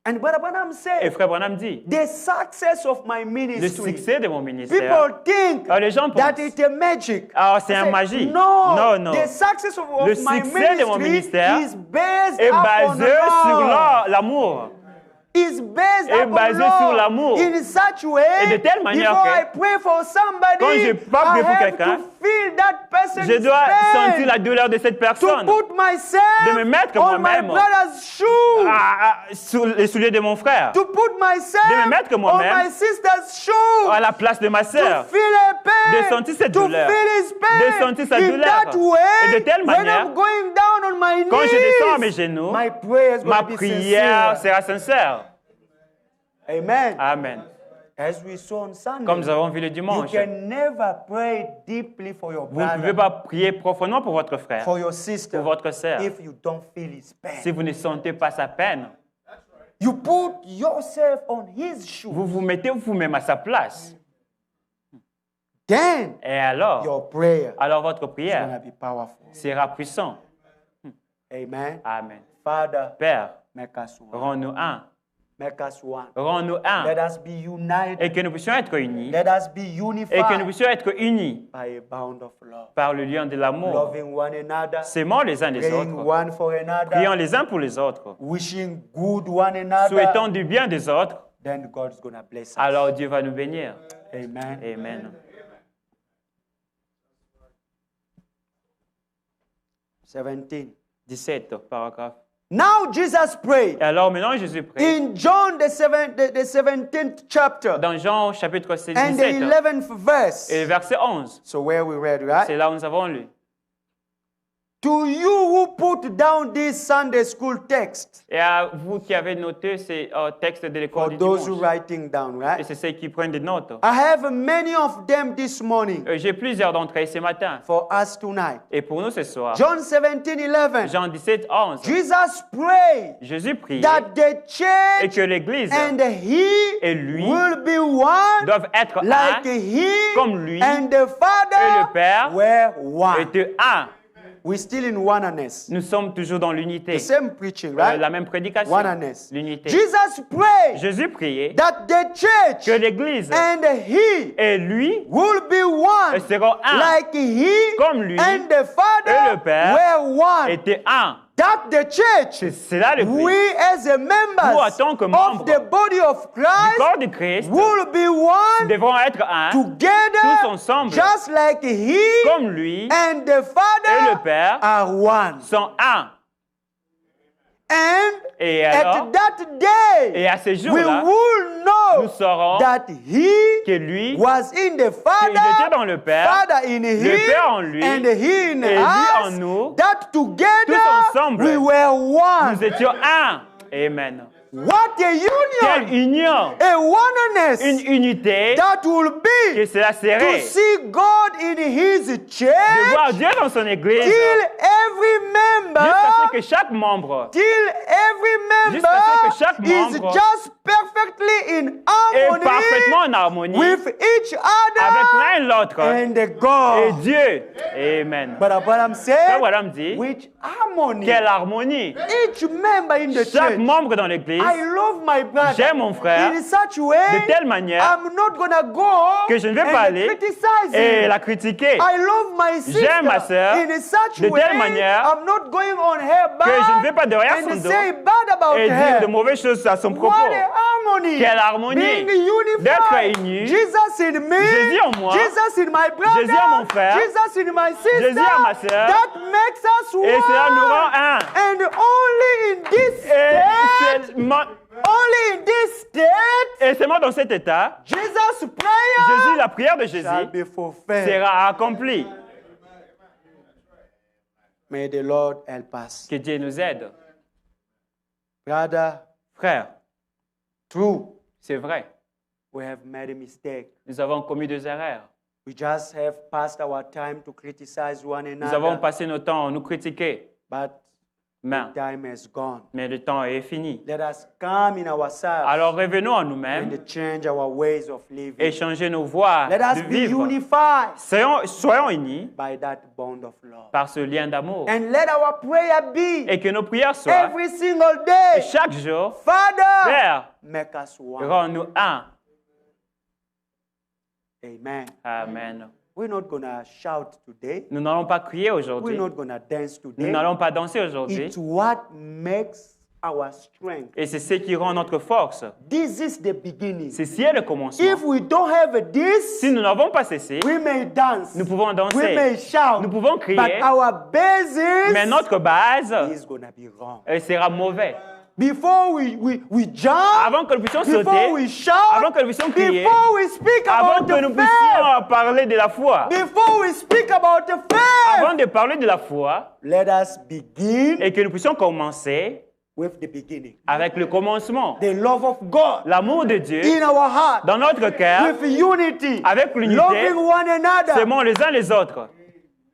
And Brother Branham Et said, Frère Branham dit, the success of my le ministry, succès de mon ministère, people think les gens that pensent, it's a magic. c'est I un said, magie. No, Non, non. the success of Le my succès de mon ministry ministère is based est upon basé sur love. l'amour. Is based Est upon basé love sur l'amour. in such way. Et de telle manière before que I pray for somebody, quand je prie I pour have quelqu'un, to feel that person's Je dois pain, sentir la douleur de cette to personne. put myself De me mettre on my moi-même brother's shoes. Sous les souliers de mon frère. To put myself De me mettre on moi-même my sister's shoes. À la place de ma To sœur. feel her pain. De sentir cette to douleur. feel his pain. De sentir sa in douleur. that way, Et de telle when manière, I'm going down on my Quand je knees, descends à mes genoux, my prayer is ma going to be prière sincere. sera sincère. Amen. Amen. As we saw on Sunday, Comme nous avons vu le you dimanche, can never pray deeply for your vous ne brother, pouvez pas prier profondément pour votre frère, for your sister, pour votre sœur, if you don't feel his pain. si vous ne sentez pas sa peine. You put yourself on his shoes. Vous vous mettez vous-même à sa place. Then Et alors, your prayer votre is going prière to be powerful. sera puissante. Amen. Amen. Father, Père, make us one. rends-nous un. Make us one. Rends-nous Let un. us be united. Et que nous puissions être unis. Let us be Et que nous unified puissions être unis by a bond of love. par le lien de l'amour. Loving one another, S'aimant les uns les praying autres. one for another, Prions les uns pour les autres. wishing good one another. Souhaitons du bien des autres. Then God's going to bless us. Alors Dieu va nous bénir. Amen. Amen. 17, paragraphe. Now Jesus prayed Et alors maintenant Jésus prie. in John the 17th chapter Dans Jean chapitre and the 17 11th verse. et verset 11. So where we read, right? C'est là où nous avons lu. To you who put down this Sunday school text, Et à vous qui avez noté ces textes de for l'école du those who dimanche. writing down, Et right? c'est ceux qui prennent des notes. I have many of them this morning J'ai plusieurs d'entre eux ce matin. for us tonight. Et pour nous ce soir, John 17:11. Jean 17, 11. Jesus prayed Jésus prie that the et church que l'Église and he et lui will be one doivent être like un he comme lui and the et Father le Père were one. étaient un. We're still in oneness. Nous sommes toujours dans l'unité. The same preaching, right? La même prédication. Oneness. L'unité. Jesus prayed Jésus priait that the church que l'Église and he et lui will be one seront un like he comme lui and the et le Father Père were one. étaient un. That the church, C'est là le we prix. as a Nous, en members tant que of membres the body of Du Christ corps de Christ, will be one devront être un together tous ensemble, just like he comme lui and the et le Father Père are one. sont un. And Et alors, at that day, et à ce we jour-là, will nous know saurons that he que lui, was in the qu'il était Father, dans le Père, Father in le him, Père en lui, and he in et lui en us, nous, that together tous ensemble, we were one. nous étions un. Amen. What a Quelle union! union! A oneness Une unité that will que be cela to serait see God in His de church voir Dieu dans son église till every member, jusqu'à ce que chaque membre till every Jusqu'à ce que chaque member is membre just perfectly in est harmony parfaitement en harmonie with each avec other l'un et l'autre and et God. Dieu. Amen. But Abraham Frère said, Branham dit, with harmony, quelle harmonie! each member in the Chaque church. membre dans l'église, I love my brother j'aime mon frère in such a way de telle manière I'm not gonna go que je ne vais pas and aller criticize et him. la critiquer. I love my sister J'aime ma sœur in such de way telle manière I'm not going on her que je ne vais back pas derrière and son dos say bad about et dire her. de mauvaises choses à son propos. What a harmony! Quelle harmonie! Being unified. D'être réunis. Jesus in me. Jésus en moi. Jesus in my brother. Jésus en mon frère. Jesus in my sister. Jésus en ma sœur. That makes us Et cela nous one. rend un. And only in this Et state, only in this state, seulement dans cet état, Jesus' prayer la prière de Jésus shall be fulfilled. sera accomplie. May the Lord help us. Que Dieu nous aide. Brother, Frère, true, c'est vrai, we have made a mistake. nous avons commis des erreurs. We just have passed our time to criticize one Nous avons another. passé notre temps à nous critiquer. But Mais, time has gone. le temps est fini. Let us come in ourselves Alors revenons à nous-mêmes and change our ways of living. et changer nos voies Let us de be vivre. unified Soyons unis by that bond of love. par ce lien d'amour. And let our prayer be Et que nos prières soient every single day, chaque jour, Father, Père, make us one. rends-nous un. Amen. Amen. We're not going to shout today. Nous n'allons pas crier We're aujourd'hui. not going to dance Nous today. n'allons pas danser aujourd'hui. It's what makes our strength. Et c'est ce qui rend notre force. This is the beginning. Ceci est le commencement. If we don't have this, Si nous n'avons pas cessé, we may dance. nous pouvons We danser. may shout. Nous pouvons But crier. our basis Mais notre base is going to be wrong. sera mauvaise. Before we jump, Avant que nous puissions before sauter, we shout, avant que nous puissions crier, before we speak avant about que nous the faith, puissions parler de la foi, before we speak about the faith, avant de parler de la foi, let us begin et que nous puissions commencer with the beginning. avec le commencement. The love of God L'amour de Dieu in our heart, dans notre cœur, with unity, avec l'unité, loving one another. seulement les uns les autres.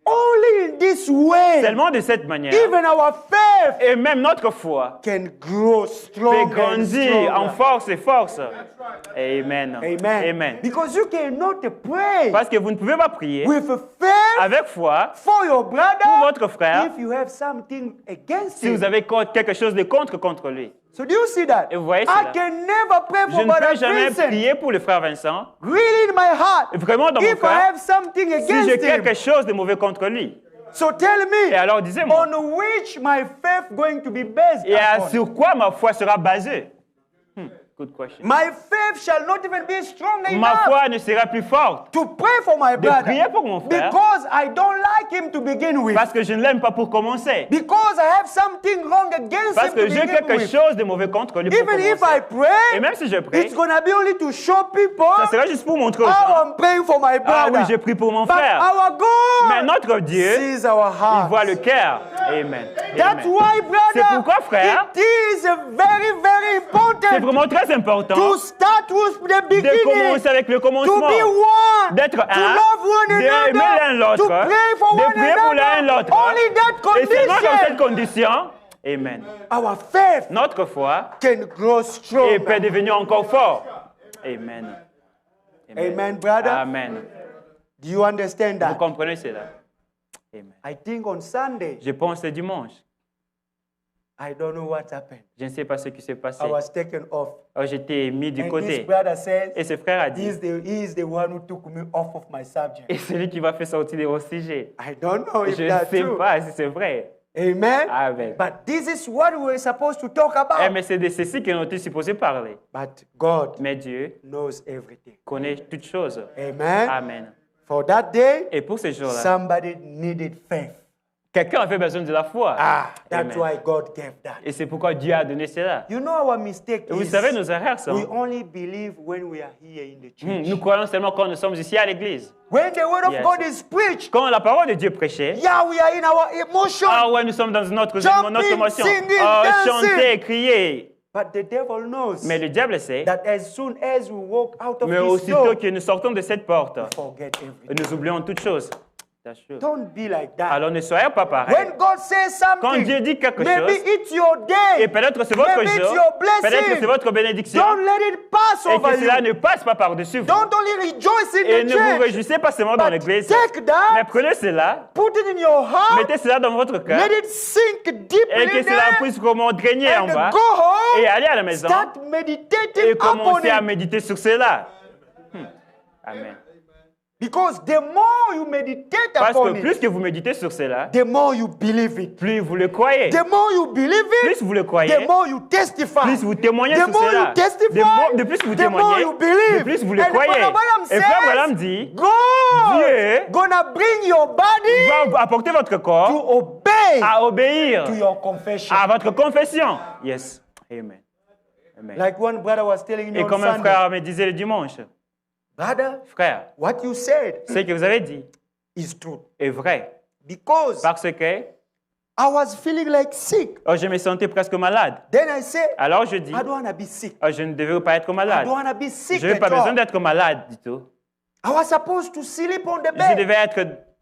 Only in this way, Seulement de cette manière, even our faith et même notre foi can grow peut stronger and grandir en stronger. force et force. Amen. Amen. Amen. Because you cannot pray Parce que vous ne pouvez pas prier with faith avec foi for your pour brother votre frère if you have something against si vous him. avez quelque chose de contre lui. So do you see that? Et vous voyez I cela? can never pray Je for ne brother peux jamais Vincent. prier pour le frère Vincent, Really in my heart. vraiment dans mon If I cœur, have something si j'ai against him. quelque chose de mauvais contre lui. So tell Et me, alors disez-moi, on which my faith going to be based et upon? sur quoi ma foi sera basée? Good question. My faith shall not even be strong Ma enough foi ne sera plus forte to pray for my brother. prier pour mon frère. Because I don't like him to begin with. parce que je ne l'aime pas pour commencer. Because I have something wrong against Parce him que to j'ai begin quelque with. chose de mauvais contre lui pour Even if commencer. I pray, Et même si je prie, it's going to be only to show people ça sera juste pour montrer aux how gens. I'm praying for my Ah brother. oui, je prie pour mon But frère. our Mais God notre Dieu, sees our il heart. voit le cœur. Amen. That's Amen. why, brother, C'est pourquoi, frère, it is very, very c'est important vraiment très important to start with the de beginning, commencer avec le to commencement. be one, D'être to un, love one d'aimer l'un another, l'autre, to pray for de one prier pour l'un another. l'autre. Only that Et seulement dans cette condition, condition, Amen, our faith notre foi can grow peut stronger. devenir encore fort. Amen. Amen, brother. Amen. Do you understand Vous that? comprenez cela? Amen. I think on Sunday, Je pense le dimanche. I don't know what happened. Je ne sais pas ce qui s'est passé. I was taken off. Alors, j'étais mis du And this côté. brother says, Et ce frère a dit, he is the one who took me off of my subject. et celui qui va faire sortir de mon sujet. I don't know if Je ne that's sais true. pas si c'est vrai. Amen. Amen. But this is what we were supposed to talk Eh, about. mais c'est de ceci que nous était supposé parler. But God Mais Dieu knows everything. connaît toutes choses. Amen. Amen. For that day, Et pour ce jour-là, somebody needed faith. quelqu'un avait besoin de la foi. That's Amen. why God gave that. Et c'est pourquoi Dieu a donné cela. You know our mistake Et vous is savez, nos erreurs we sont, only believe when we are here in the church. nous croyons seulement quand nous sommes ici à l'église. When the word of Yes. God is preached, Quand la parole de Dieu prêchait, yeah, we are in our emotion. ah ouais, nous sommes dans notre Jumping, émotion. singing, Oh, dancing. chanter, crier. But the devil knows Mais le diable sait, that as soon as we walk out of mais this aussitôt door, que nous sortons de cette porte, forget everything. nous oublions toutes choses. That's true. Don't be like that. Alors ne soyez pas pareil. When God says Quand something, Dieu dit quelque maybe chose, it's your day. et peut-être c'est votre Maybe it's jour, your peut-être que c'est blessing. votre bénédiction, Don't let it pass et over que cela you. ne passe pas par-dessus vous. Don't only rejoice in Et the ne vous church, réjouissez pas seulement dans but l'église, take mais that, prenez cela, put it in your heart, mettez cela dans votre cœur, let it sink et deeply que cela there, puisse comment draigner en and bas, go home, et aller à la maison, start et meditating upon commencer à it. méditer sur cela. Amen. Because the more you meditate Parce upon que it, plus que vous méditez sur cela, the more you believe it. plus vous le croyez. The more you believe Plus it, vous le croyez, the more you testify. plus vous témoignez The sur more cela. you testify, De plus vous the more témoignez, you believe. de plus vous le And croyez. Brother Branham Et Frère says, Branham dit, God Dieu gonna bring your body va apporter votre to corps obey à obéir to your confession. à votre confession. Yes. Amen. Amen. Like one brother was telling me Et on comme un Sunday, frère me disait le dimanche, brother, frère, what you said ce que vous avez dit is true. est vrai. Because Parce que I was feeling like sick. je me sentais presque malade. Then I said, Alors je dis, I don't want to be sick. je ne devais pas être I malade. don't want to be sick Je n'ai pas at all. besoin d'être malade du tout. I was supposed to sleep on the Je bed. devais être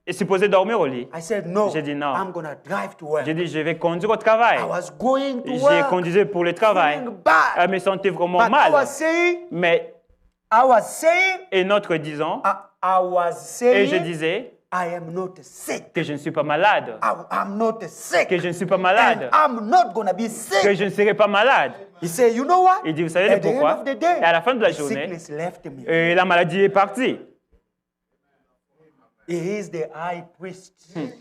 supposé dormir au lit. I said, no, J'ai dit non. I'm going to drive to work. J'ai dit, je vais conduire au travail. I was going to J'ai work, conduisé pour le travail. feeling bad. Elle me sentait vraiment But I mal. was saying, Mais, et notre disons, I was et je saying, disais I am not sick. que je ne suis pas malade. I'm not sick. Que je ne suis pas malade. And I'm not going to be Que sick. je ne serai pas malade. He said, you know what? Il dit, vous savez At the end pourquoi? of the day, Et à la fin de la the journée, sickness left me. la maladie est partie. He is the high priest.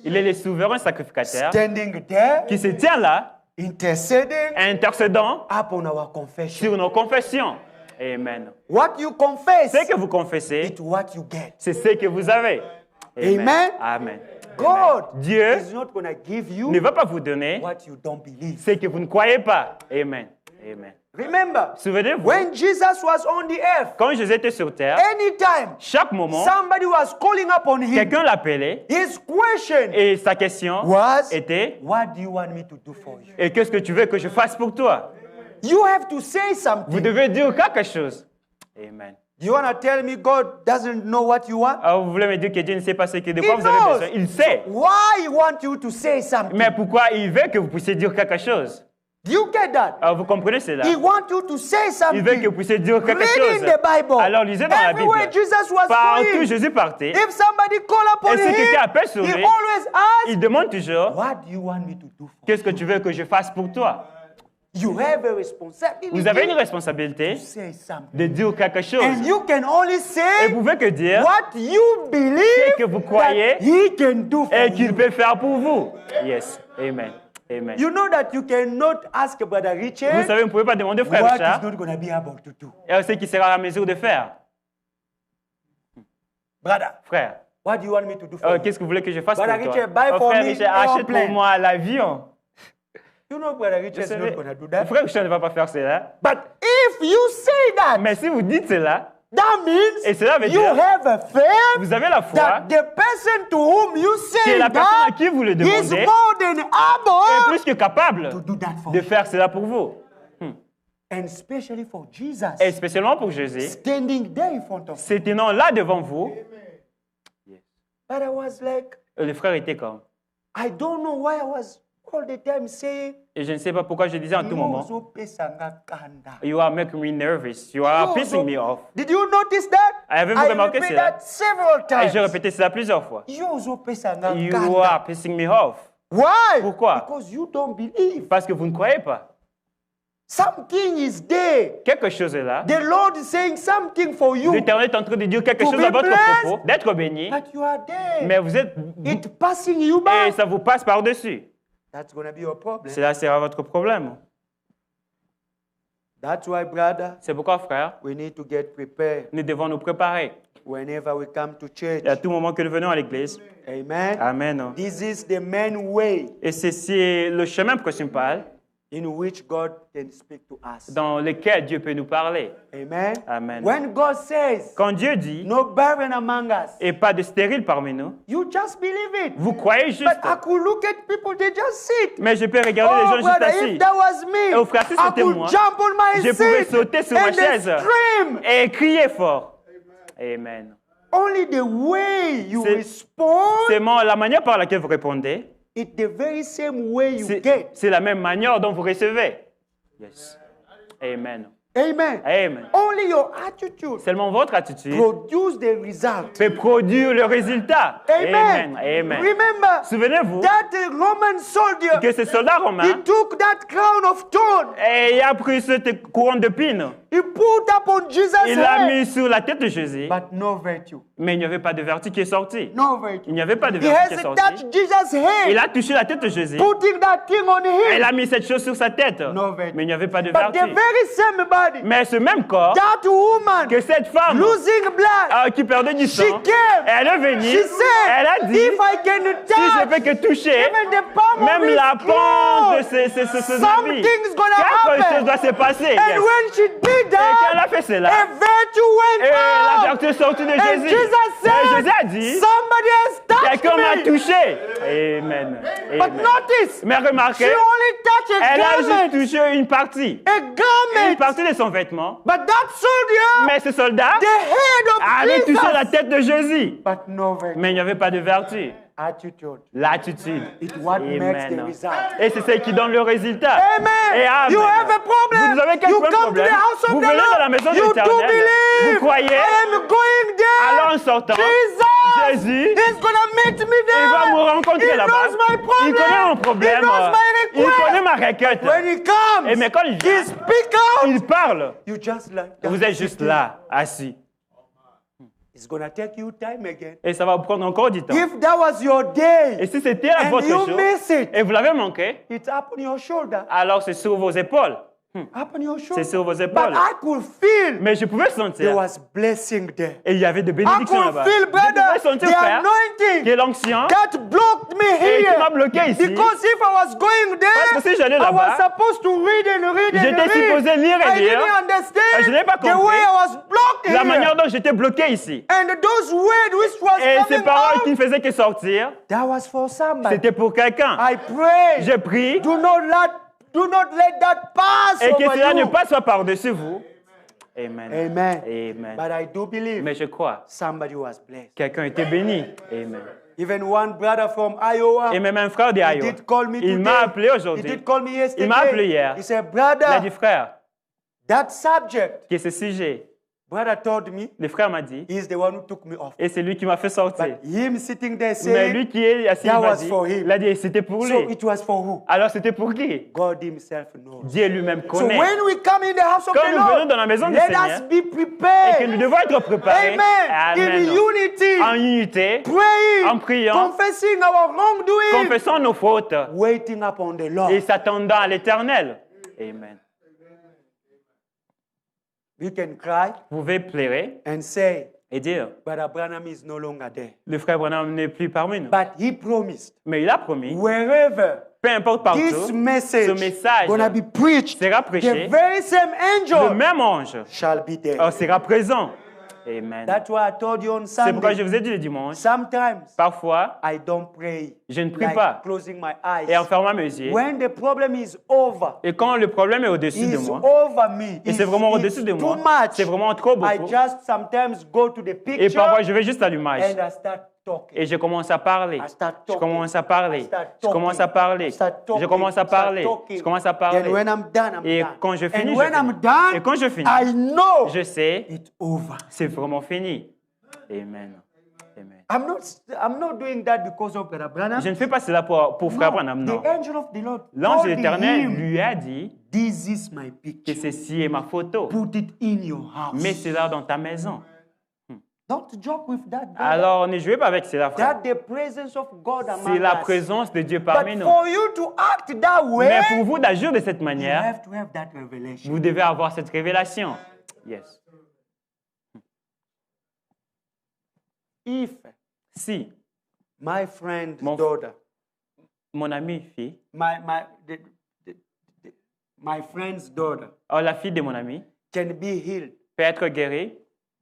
Il est le souverain sacrificateur Standing there, qui se tient là, interceding intercédant upon our confession. sur nos confessions. Amen. What you confess, Ce que vous confessez, it's what you get. c'est ce que vous avez. Amen. Amen. God Dieu is not going to give ne you va pas vous donner what you don't believe. ce que vous ne croyez pas. Amen. Amen. Remember, Souvenez-vous, when Jesus was on the earth, quand Jésus était sur terre, anytime chaque moment, somebody was calling upon him, quelqu'un l'appelait his question et sa question was, était what do you want me to do for you? et qu'est-ce que tu veux que je fasse pour toi? You have to say Vous something. devez dire quelque chose. Amen. You want to tell me God doesn't know what you want? Alors vous voulez me dire que Dieu ne sait pas ce que de quoi He vous avez knows. besoin? Il sait. Why he want you to say something? Mais pourquoi il veut que vous puissiez dire quelque chose? Do you get that? Alors vous comprenez cela? He want you to say Il veut que vous something. puissiez dire quelque Read chose. in the Bible. Alors lisez dans la Bible. Everywhere Jesus was Partout going, Jésus partait. if somebody call upon Et si quelqu'un him, appelle sur he lui, always asks, il demande toujours, what do you want me to do for you? qu'est-ce que tu veux que je fasse pour toi? You have a responsibility Vous avez une responsabilité to say something. de dire quelque chose. And you can only Et say vous pouvez que dire what you ce believe que vous croyez that he can do for et qu'il you. peut faire pour vous. Yes. Amen. Amen. You know that you cannot ask Brother Vous Richard savez, vous ne pouvez pas demander au frère what Richard he's not going to be able to do. ce qu'il sera à mesure de faire. Brother, Frère, what do you want me to do for you? qu'est-ce que vous voulez que je fasse Brother pour toi? Richard, buy for Frère me Richard, an achète pour airplane. moi l'avion. You know Brother Vous Richard is savez, not going to do le that. frère Richard ne va pas faire cela. But if you say that, Mais si vous dites cela, that et means cela veut you dire, have a faith vous avez la foi that the person to whom you que say la personne à that qui vous le is demandez more than est able plus que capable to do that for de you. faire cela pour vous. And especially for Jesus, Et spécialement pour Jésus, standing there in front of you. se tenant là devant vous, But I was like, le frère était comme. I don't know why I was all the time saying, Et je ne sais pas pourquoi je disais en tout moment, "Yozopesanga kanda." you are making me nervous, you are pissing me off. Did you notice that? Avez-vous I remarqué repeat cela? that several Et times. j'ai répété cela plusieurs fois. Yozopesanga You kanda. are pissing me off. Why? Pourquoi? Because you don't believe. Parce que vous ne croyez pas. Something is there. Quelque chose est là. The Lord is saying something for you. L'Éternel est en train de dire quelque To chose be à votre blessed. propos, d'être béni, But you are there. mais vous êtes... It's passing you Et by. ça vous passe par-dessus. That's going to be your problem. Cela sera votre problème. That's why, brother, C'est pourquoi, frère, we need to get prepared nous devons nous préparer. whenever we come to church. Et à tout moment que nous venons à l'église. Amen. Amen. This is the main way Et c'est le chemin principal in which God can speak to us. dans lesquels Dieu peut nous parler. Amen. Amen. When God says, Quand Dieu dit, no barren among us, et pas de stérile parmi nous, you just believe it. vous croyez juste. But I could look at people, they just sit. Mais je peux regarder les Oh, gens juste brother, assis. if that was me, Et au frère, si I c'était could moi, jump on my je pouvais seat sauter sur ma and chaise then scream. et crier fort. Amen. Only the way you C'est- respond, La manière par laquelle vous répondez, it's the very same way you get. c'est la même manière dont vous recevez. Yes. Amen. Amen. Amen. Only your attitude Seulement votre attitude produce the result. peut produire le résultat. Amen. Amen. Remember Souvenez-vous that Roman soldier, que ce soldat he romain, took that crown of thorn, et il a pris cette couronne de pine. he put up on Jesus' Il l'a head, mis sur la tête de Jésus, but no virtue. mais il n'y avait pas de vertu qui est sortie. No virtue. Il n'y avait pas de He vertu has qui est sortie. touched Jesus' Il head, a touché la tête de Jésus. putting that thing on Il him. a mis cette chose sur sa tête. No virtue. Mais il n'y avait pas de But vertu. the very same body, Mais ce même corps, that woman que cette femme losing blood, qui perdait du sang, she came. elle est venue, She said, elle a dit, if I can si je touch fais que toucher, even the palm of même his la pente de clothes, ses habits, something's gonna quelque chose happen. doit se passer. And Yes. when she did Et quand elle that, a fait cela, a virtue et went la out. vertu est sortie de And Jésus. Jesus Et Jésus said, a dit, somebody has quelqu'un m'a touched me. touché. Amen. But Amen. notice, Mais she remarquez, only touched a elle a juste garment. touché une partie. A Une garment. partie de son vêtement. But that soldier, Mais ce soldat the head avait of touché la Jesus. tête de Jésus. But no virtue. Mais il n'y avait pas de vertu. Attitude. L'attitude. It's what makes the result. Et c'est ce qui donne le résultat. Amen. Et amen. You have a problem. Vous avez You quelques come problèmes. to the house of Vous the venez Lord. dans la maison de You do l'Éternel. believe. Vous croyez. I am going there. Alors en sortant, Jesus Jésus, is gonna meet me there. il va me rencontrer He là-bas. knows my problem. Il connaît mon problème. He knows my Il request. connaît ma requête. When he comes, Et mais quand il he vient, speak out. il parle. You just like Vous êtes juste là, assis. It's gonna take you time again. Et ça va vous prendre encore du temps. If that was your Et day si c'était la and votre you jour, miss it, et vous l'avez manqué, it's up on your shoulder. alors c'est sur vos épaules. Up on your shoulder. C'est sur vos But épaules. I could feel Mais je pouvais there sentir, was blessing there. et il y avait de I bénédictions could là-bas. feel, Je pouvais brother, sentir, the frère, anointing que l'onction that blocked me et qui m'a here. bloqué ici. Because if I was going there, Parce que si j'allais I was là-bas, supposed to read and read and j'étais read. supposé lire et I lire. didn't understand Je n'ai pas the compris way I was blocked la here. manière dont j'étais bloqué ici. And those words which was Et ces coming paroles qui out, ne faisaient que sortir, that was for somebody. c'était pour quelqu'un. I pray. Je prie Do not let that pass et que over cela ne you. passe pas par-dessus vous. Amen. Amen. Amen. But I do believe Mais je crois, somebody was blessed. quelqu'un était béni. Amen. Even one brother from Iowa, Et même un frère he d'Iowa, did call me il today. m'a appelé He aujourd'hui. did call me yesterday. Il m'a appelé hier. He said, Il a dit, brother, frère, that subject, que ce sujet, brother told me, le frère m'a dit, he's the one who took me off. et c'est lui qui m'a fait sortir. But him sitting there Mais saying, lui qui est assis, that il m'a was dit, for him. il a dit, c'était pour so lui. it was for who? Alors c'était pour qui? God himself knows. Dieu lui-même So connaît. when we come in the house of Quand the nous venons Lord, dans la maison du let Seigneur, us be et que prepared. nous devons être préparés. Amen. Amen. In unity, En unité, praying, en priant, confessing our wrongdoing, confessant nos fautes waiting upon the Lord. et s'attendant à l'Éternel. Amen. You can cry Vous pouvez pleurer and say, et dire, Brother Branham is no longer there. le frère Branham n'est plus parmi nous. But he promised, Mais il a promis, wherever peu importe partout, this message ce message gonna be preached, sera prêché, the very same le angel même ange shall be there. sera présent. Amen. That's why I told you on C'est pourquoi je Sunday. vous ai dit le dimanche, Sometimes parfois, I don't pray. je ne prie Like pas closing my eyes. et en fermant mes yeux. When the problem is over, Et quand le problème est au-dessus de is moi, over me. et c'est vraiment au-dessus de Too moi, much. c'est vraiment trop I beaucoup, just sometimes go to the et picture parfois je vais juste à l'image, and I start talking. et je commence à parler, I start je talking. commence à parler, I start je commence à talking. parler, I start talking. je commence à I start parler, talking. je commence à Then parler. when I'm done, I'm Et done. quand je finis, And je when finis. I'm done, Et quand je finis, I know je sais, it's over. c'est vraiment fini. Amen. Amen. I'm not doing that because of Brother Branham. Je ne fais pas cela pour frère Branham, non. The angel of the Lord L'ange de told l'Éternel him, lui a dit this is my que picture. ceci est ma photo. Put it in your house. Mets cela dans ta maison. Don't joke with that. brother. Alors, ne jouez pas avec cela, frère. That the presence of God C'est among la us. présence de Dieu parmi But nous. for you to act that way, Mais pour vous d'agir de cette you manière, have to have that revelation. vous devez avoir cette révélation. Yes. If Si my friend's Mon- daughter, mon ami fille, the my friend's daughter Oh, la fille de mon ami can be healed peut être guérie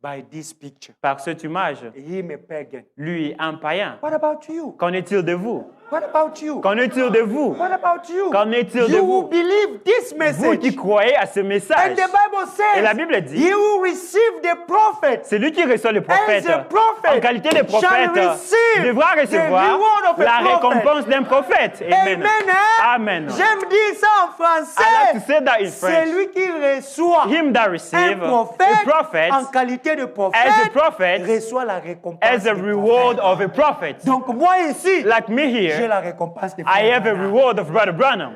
by this picture. par cette image. Him a pagan. Lui, un païen. What about you? Qu'en est-il de vous? What about you? Qu'en est-il de vous? What about you? Qu'en est-il de You vous? will believe this Vous message. qui croyez à ce And message. the Bible Et la says, Bible dit, he will receive the prophet. c'est lui qui reçoit le prophète. As a prophet En qualité de shall prophète, receive devra the recevoir reward of a la prophet. récompense d'un prophète. Amen. Amen. Hein? Amen. J'aime dire ça en I like to français. say that in C'est French. lui qui reçoit Him that un receive a prophète prophet en qualité de prophète as a prophet reçoit la récompense as a du reward prophète. of a prophet. Donc moi ici, Like me j'ai here, la récompense de I frère have a Branham. reward of Brother Branham.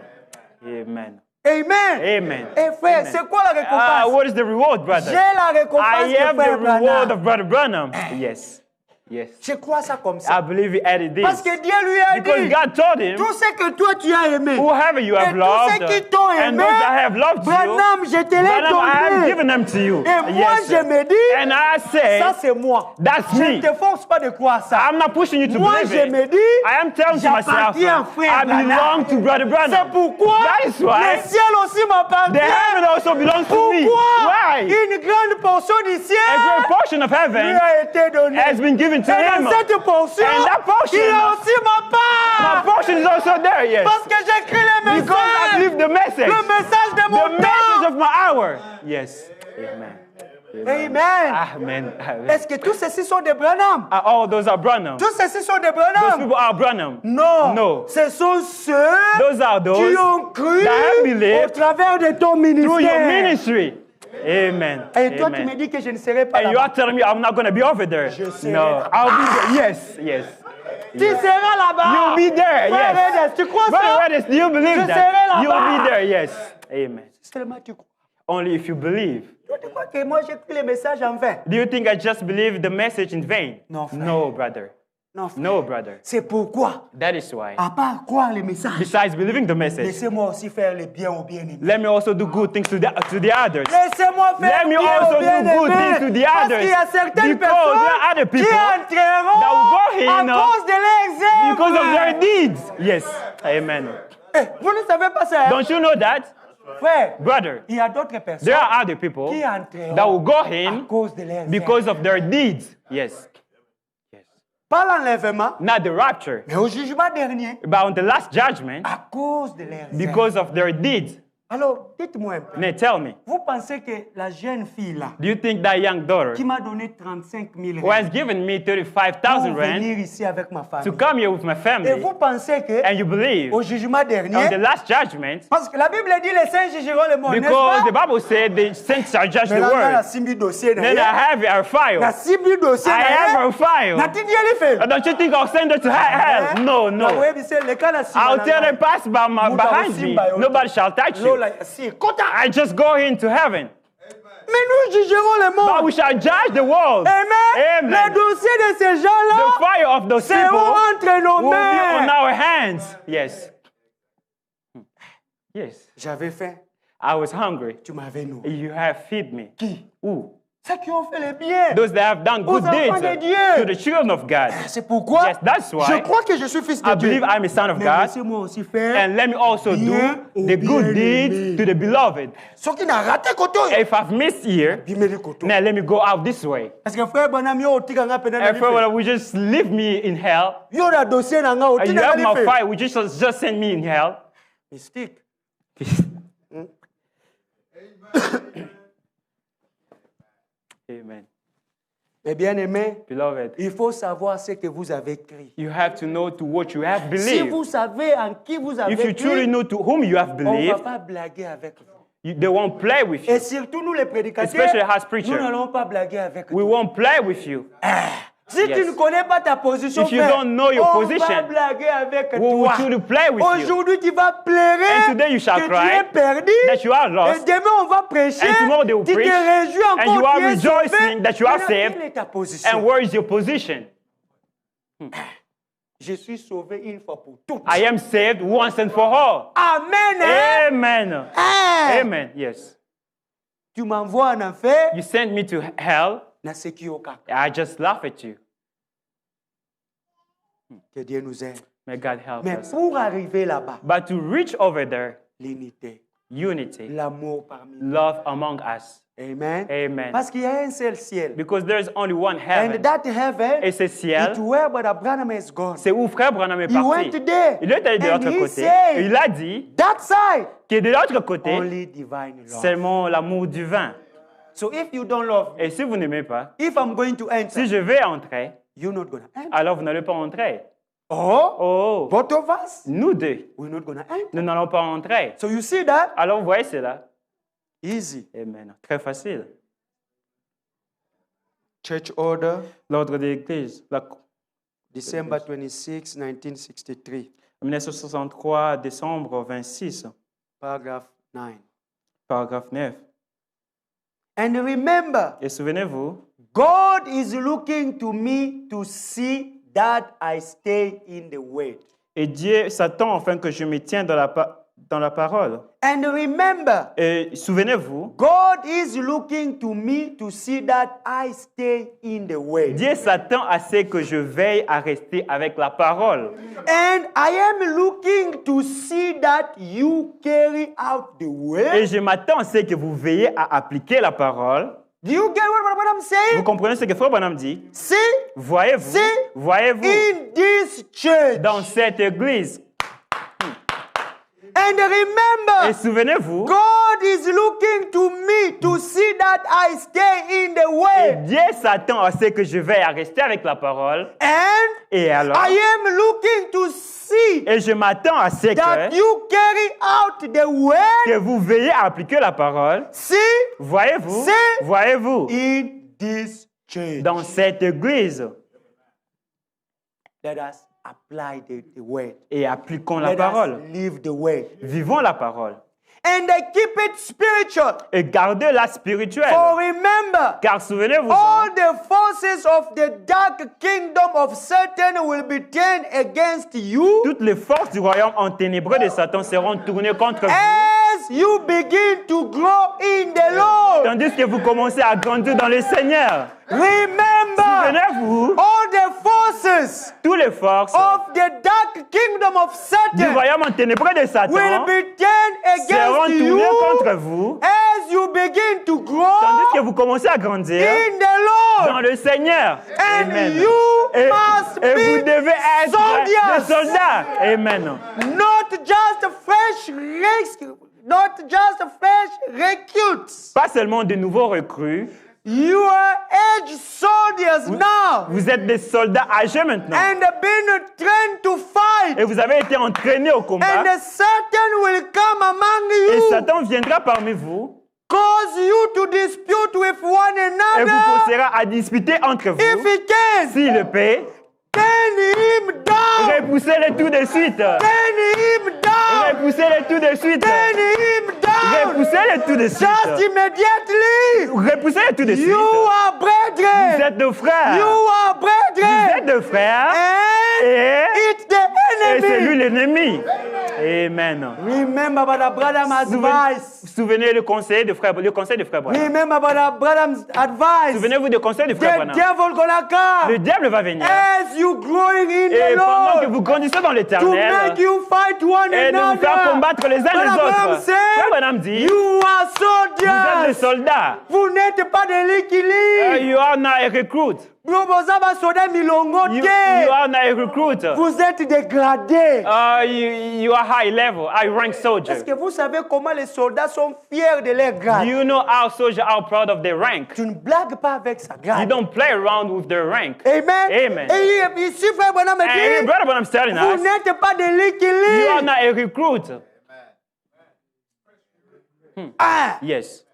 Amen. Amen. Amen. Et frère, Amen. c'est quoi la récompense? What is the reward, brother? J'ai la récompense I have de the frère reward Branham. of Brother Branham. Yes. Yes. Je crois ça comme I ça. believe he added Parce this. que Dieu lui a Because dit, God told him, tout ce que toi tu as aimé, whoever you et have tous loved, ceux qui t'ont and aimé, those that have loved you, Branham, je te l'ai Branham, I have donné. given them to you. Et moi, Yes, je sir. me dis, And I say, ça c'est moi. that's Je me. ne te force pas de croire ça. I'm not pushing you to Moi, believe je it. me dis, I am telling to myself, j'appartiens à frère I belong Branham. to Brother C'est Branham. pourquoi That is why le ciel aussi the m'appartient. heaven also belongs to me. Pourquoi Why? une grande portion du A ciel great portion of lui heaven a été donnée. has been given to Et him. dans cette portion, And that portion, il y a aussi ma My part. portion is also there, yes. Parce que j'écris les Because I messages. believe the message. Le message de The mon message temps. of my hour. Yes. Amen. Amen. Amen. Amen. Est-ce que tous ceux-ci sont des Branham? All those are Branham. Tous ceux-ci sont des Those Branham? people are Branham. Non. No. Ce sont ceux Those are those qui ont cru that have believed au travers de ton through your ministère. ministry. Amen. Et toi, tu me Amen. dis que je ne serai pas And you là. are telling me I'm not going to be over there. Je serai No, là-bas. I'll be there. Yes, yes. Tu seras là-bas. You'll be there. Frère Yes. Edes, tu crois Brother ça? Redis, do you believe Je that? serai là-bas. You'll be there. Yes. Amen. Seulement tu crois. Only if you believe. Toi, tu crois que moi j'écris les messages en vain? Do you think I just believe the message in vain? Non, frère. No, brother. Non, frère. No, brother. C'est pourquoi, That is why. à part croire les messages, Besides believing the message, laissez-moi aussi faire le bien aux bien-aimés. let me also do good things to the others. Laissez-moi faire Let le me bien also aux do good bien-aimés. things to the Parce others. qu'il y a certaines Because there are other personnes qui people entreront that will go in, à cause de leurs Because of their œuvres. deeds. Yes. Amen. Eh, vous ne savez pas ça, hein? Don't you know that? Frère, Brother, il y a d'autres personnes there are other people qui entreront that will go à in cause de leurs œuvres. because of their deeds. Yes. Yes. Pas l'enlèvement, Not the rapture, mais au jugement dernier, but on the last judgment à cause de leurs œuvres. because of their deeds. Alors, dites-moi un peu. Now tell me, Vous pensez que la jeune fille là, do you think that young daughter qui m'a donné 35 000 who has given me 35,000 pour rand venir ici avec ma to famille, come here with my et family, vous pensez que and you believe au jugement on the dernier, last judgment, parce que la Bible dit les saints jugeront le monde, because n'est-ce the pas? Bible said the saints shall judge the Mais là, on a world. simbi dossier Then I na have a file. simbi dossier I have a file. na ti die li fait. Don't you think I'll send her to hell? No, Na no. webi se le kana simba. I'll tell them pass by Muta behind me. usimba yote. Nobody shall touch you. Lola si kota. I just go into heaven. Mais nous jugerons le But monde. we shall judge the world. Amen. Amen. Le dossier de ces The gens-là fire of those seront people entre nos will be on mains. our hands. Yes. Yes. J'avais faim, I was hungry. tu m'avais nourri. You have fed me. Qui? Ooh. Ceux qui ont fait le bien. Those that have done good Aux deeds enfants de Dieu. to the children of God. C'est pourquoi Yes, that's why je crois que je suis fils de I Dieu. believe I'm a son of Mais God. laissez-moi aussi faire And let me also do bien the aux good bien-aimés. deeds to the beloved. Ce qui n'a raté koto. If I've missed here, Bimeli koto. now let me go out this way. Parce que frère Bonam yo otika nga pena na And life. for will you just leave me in hell? Yo na dossier na nga And you otika have nga my life. fire, would you just send me in hell? Mystique. Amen. Mais bien aimé, Beloved, il faut savoir ce que vous avez écrit. you have to know to what you have Si believed. vous savez en qui vous avez If you truly écrit, know to whom you have on ne va believed, pas blaguer avec vous. they won't play with Et you. surtout nous les prédicateurs, Especially as preacher. nous n'allons pas blaguer avec We vous. won't play with you. Si tu Yes. ne connais pas ta position, If you frère, don't know your on va position, blaguer avec We will toi. truly play with you. Aujourd'hui, tu vas pleurer And today you shall que cry tu es perdu. that you are Et lost. demain, on va prêcher. And tomorrow they will Tu te preach. réjouis And encore, you are tu es rejoicing sauvé. that you are Maintenant, saved. quelle est ta position? And where is your position? Je suis sauvé une fois pour toutes. I am saved once and for all. Amen. Hein? Amen. Hein? Amen. Yes. Tu m'envoies en enfer. You sent me to hell. Na seki yo kaka. I just laugh at you. Que Dieu nous aide. May God help Mais us. pour arriver là-bas, But to reach over there, l'unité. unity, l'amour parmi nous. love among us. Amen. Amen. Parce qu'il y a un seul ciel. Because there is only one And heaven. that heaven, Et ce it's ciel, where Brother Branham is gone. c'est où frère Branham est He went parti. there. Il est allé de And l'autre he côté. said, Et il a dit that side, que de l'autre côté, only divine love. seulement l'amour divin. So if you don't love me, Et si vous n'aimez pas, if I'm going to si enter, je vais entrer, you're not going to enter. alors vous n'allez pas entrer. Oh, Oh, both of us, nous deux, we're not going to enter. nous n'allons pas entrer. So you see that? Alors vous voyez cela? Easy. Amen. Très facile. Church order, L'ordre de l'Église, December 26, 1963, 1963, décembre 26, paragraph 9. paragraphe 9. And remember, Et souvenez-vous, God is looking to me to see that I stay in the word. et Dieu s'attend afin que je me tienne dans la parole. And remember, Et souvenez-vous, God is looking to me to see that I stay in the word. Dieu s'attend à ce que je veille à rester avec la parole. And I am looking to see that you carry out the Et word. je m'attends à ce que vous veillez à appliquer la parole. Do you get what I'm Vous saying? comprenez ce que Frère Branham dit? See, Voyez-vous, See, voyez-vous, in this church. dans cette église. And remember, Et souvenez-vous, God is looking to me to see that I stay in the et word. Dieu s'attend à ce que je veille à rester avec la parole. And Et alors, I am looking to see et je m'attends à ce that que, you carry out the word. que vous veillez à appliquer la parole. See, Voyez-vous, See, voyez-vous, in this church. dans cette église. Let us apply the word. Et appliquons la Let parole. us live the word. Vivons la parole. And keep it spiritual. Et gardez-la spirituelle. For remember, Car souvenez-vous, all the forces of the dark kingdom of Satan will be turned against you toutes les forces du royaume enténébreux de Satan seront tournées contre vous. as you begin to grow in the Lord. Tandis que vous commencez à grandir dans le Seigneur. Remember, Souvenez-vous, all the forces toutes les forces of the dark kingdom of du Satan royaume enténébreux de will Satan be turned seront against tournées you contre vous. as you begin to Tandis grow que vous commencez à grandir in the dans Lord. le Seigneur. And Amen. you Et, must et vous be devez être soldiers. des soldats. Amen. Not just recruits. Pas seulement de nouveaux recrues. You are age soldiers now Vous êtes des soldats âgés maintenant. and been trained to fight. Et vous avez été entraînés au combat. And Satan will come among Et you, Satan viendra parmi vous cause you to dispute with one et vous another. poussera à disputer entre If vous. he can, S'il le paie, turn him down. repoussez-le tout de suite. Turn him down. Repoussez-le tout de suite. Turn him down. Repoussez-le tout de Just suite. immediately. Repoussez-le tout de suite. You are Vous brethren. êtes nos frères. You are Vous êtes brethren. nos frères. And Et, it's the et c'est lui enemy. l'ennemi. Amen. Remember Brother Branham's advice. Souvenez le conseil de frère, le conseil de frère Branham. Remember Brother Branham's advice. Souvenez-vous du conseil de frère The Branham. devil gonna Le come diable va venir. as you growing in Et the pendant que Lord vous grandissez dans to l'éternel, make you fight one et de vous faire another. combattre les uns les Brother Branham autres. Frère Branham said, dit, you are vous êtes des soldiers. soldats. Vous n'êtes pas des liquiliques. You are not a recruit. Boza basoda milongo You te. are not a recruit. Vous êtes dégradés. You are high level, high rank soldier. Est-ce que vous savez comment les soldats sont fiers de leur grade? You know our soldiers are proud of their rank. Tu ne blagues pas avec sa You grade. don't play around with their rank. Amen. Amen. Et ici, frère Branham me And dit, brother Branham's telling vous us, n'êtes pas des you are liquiliques. not a recruit. Ah, Yes.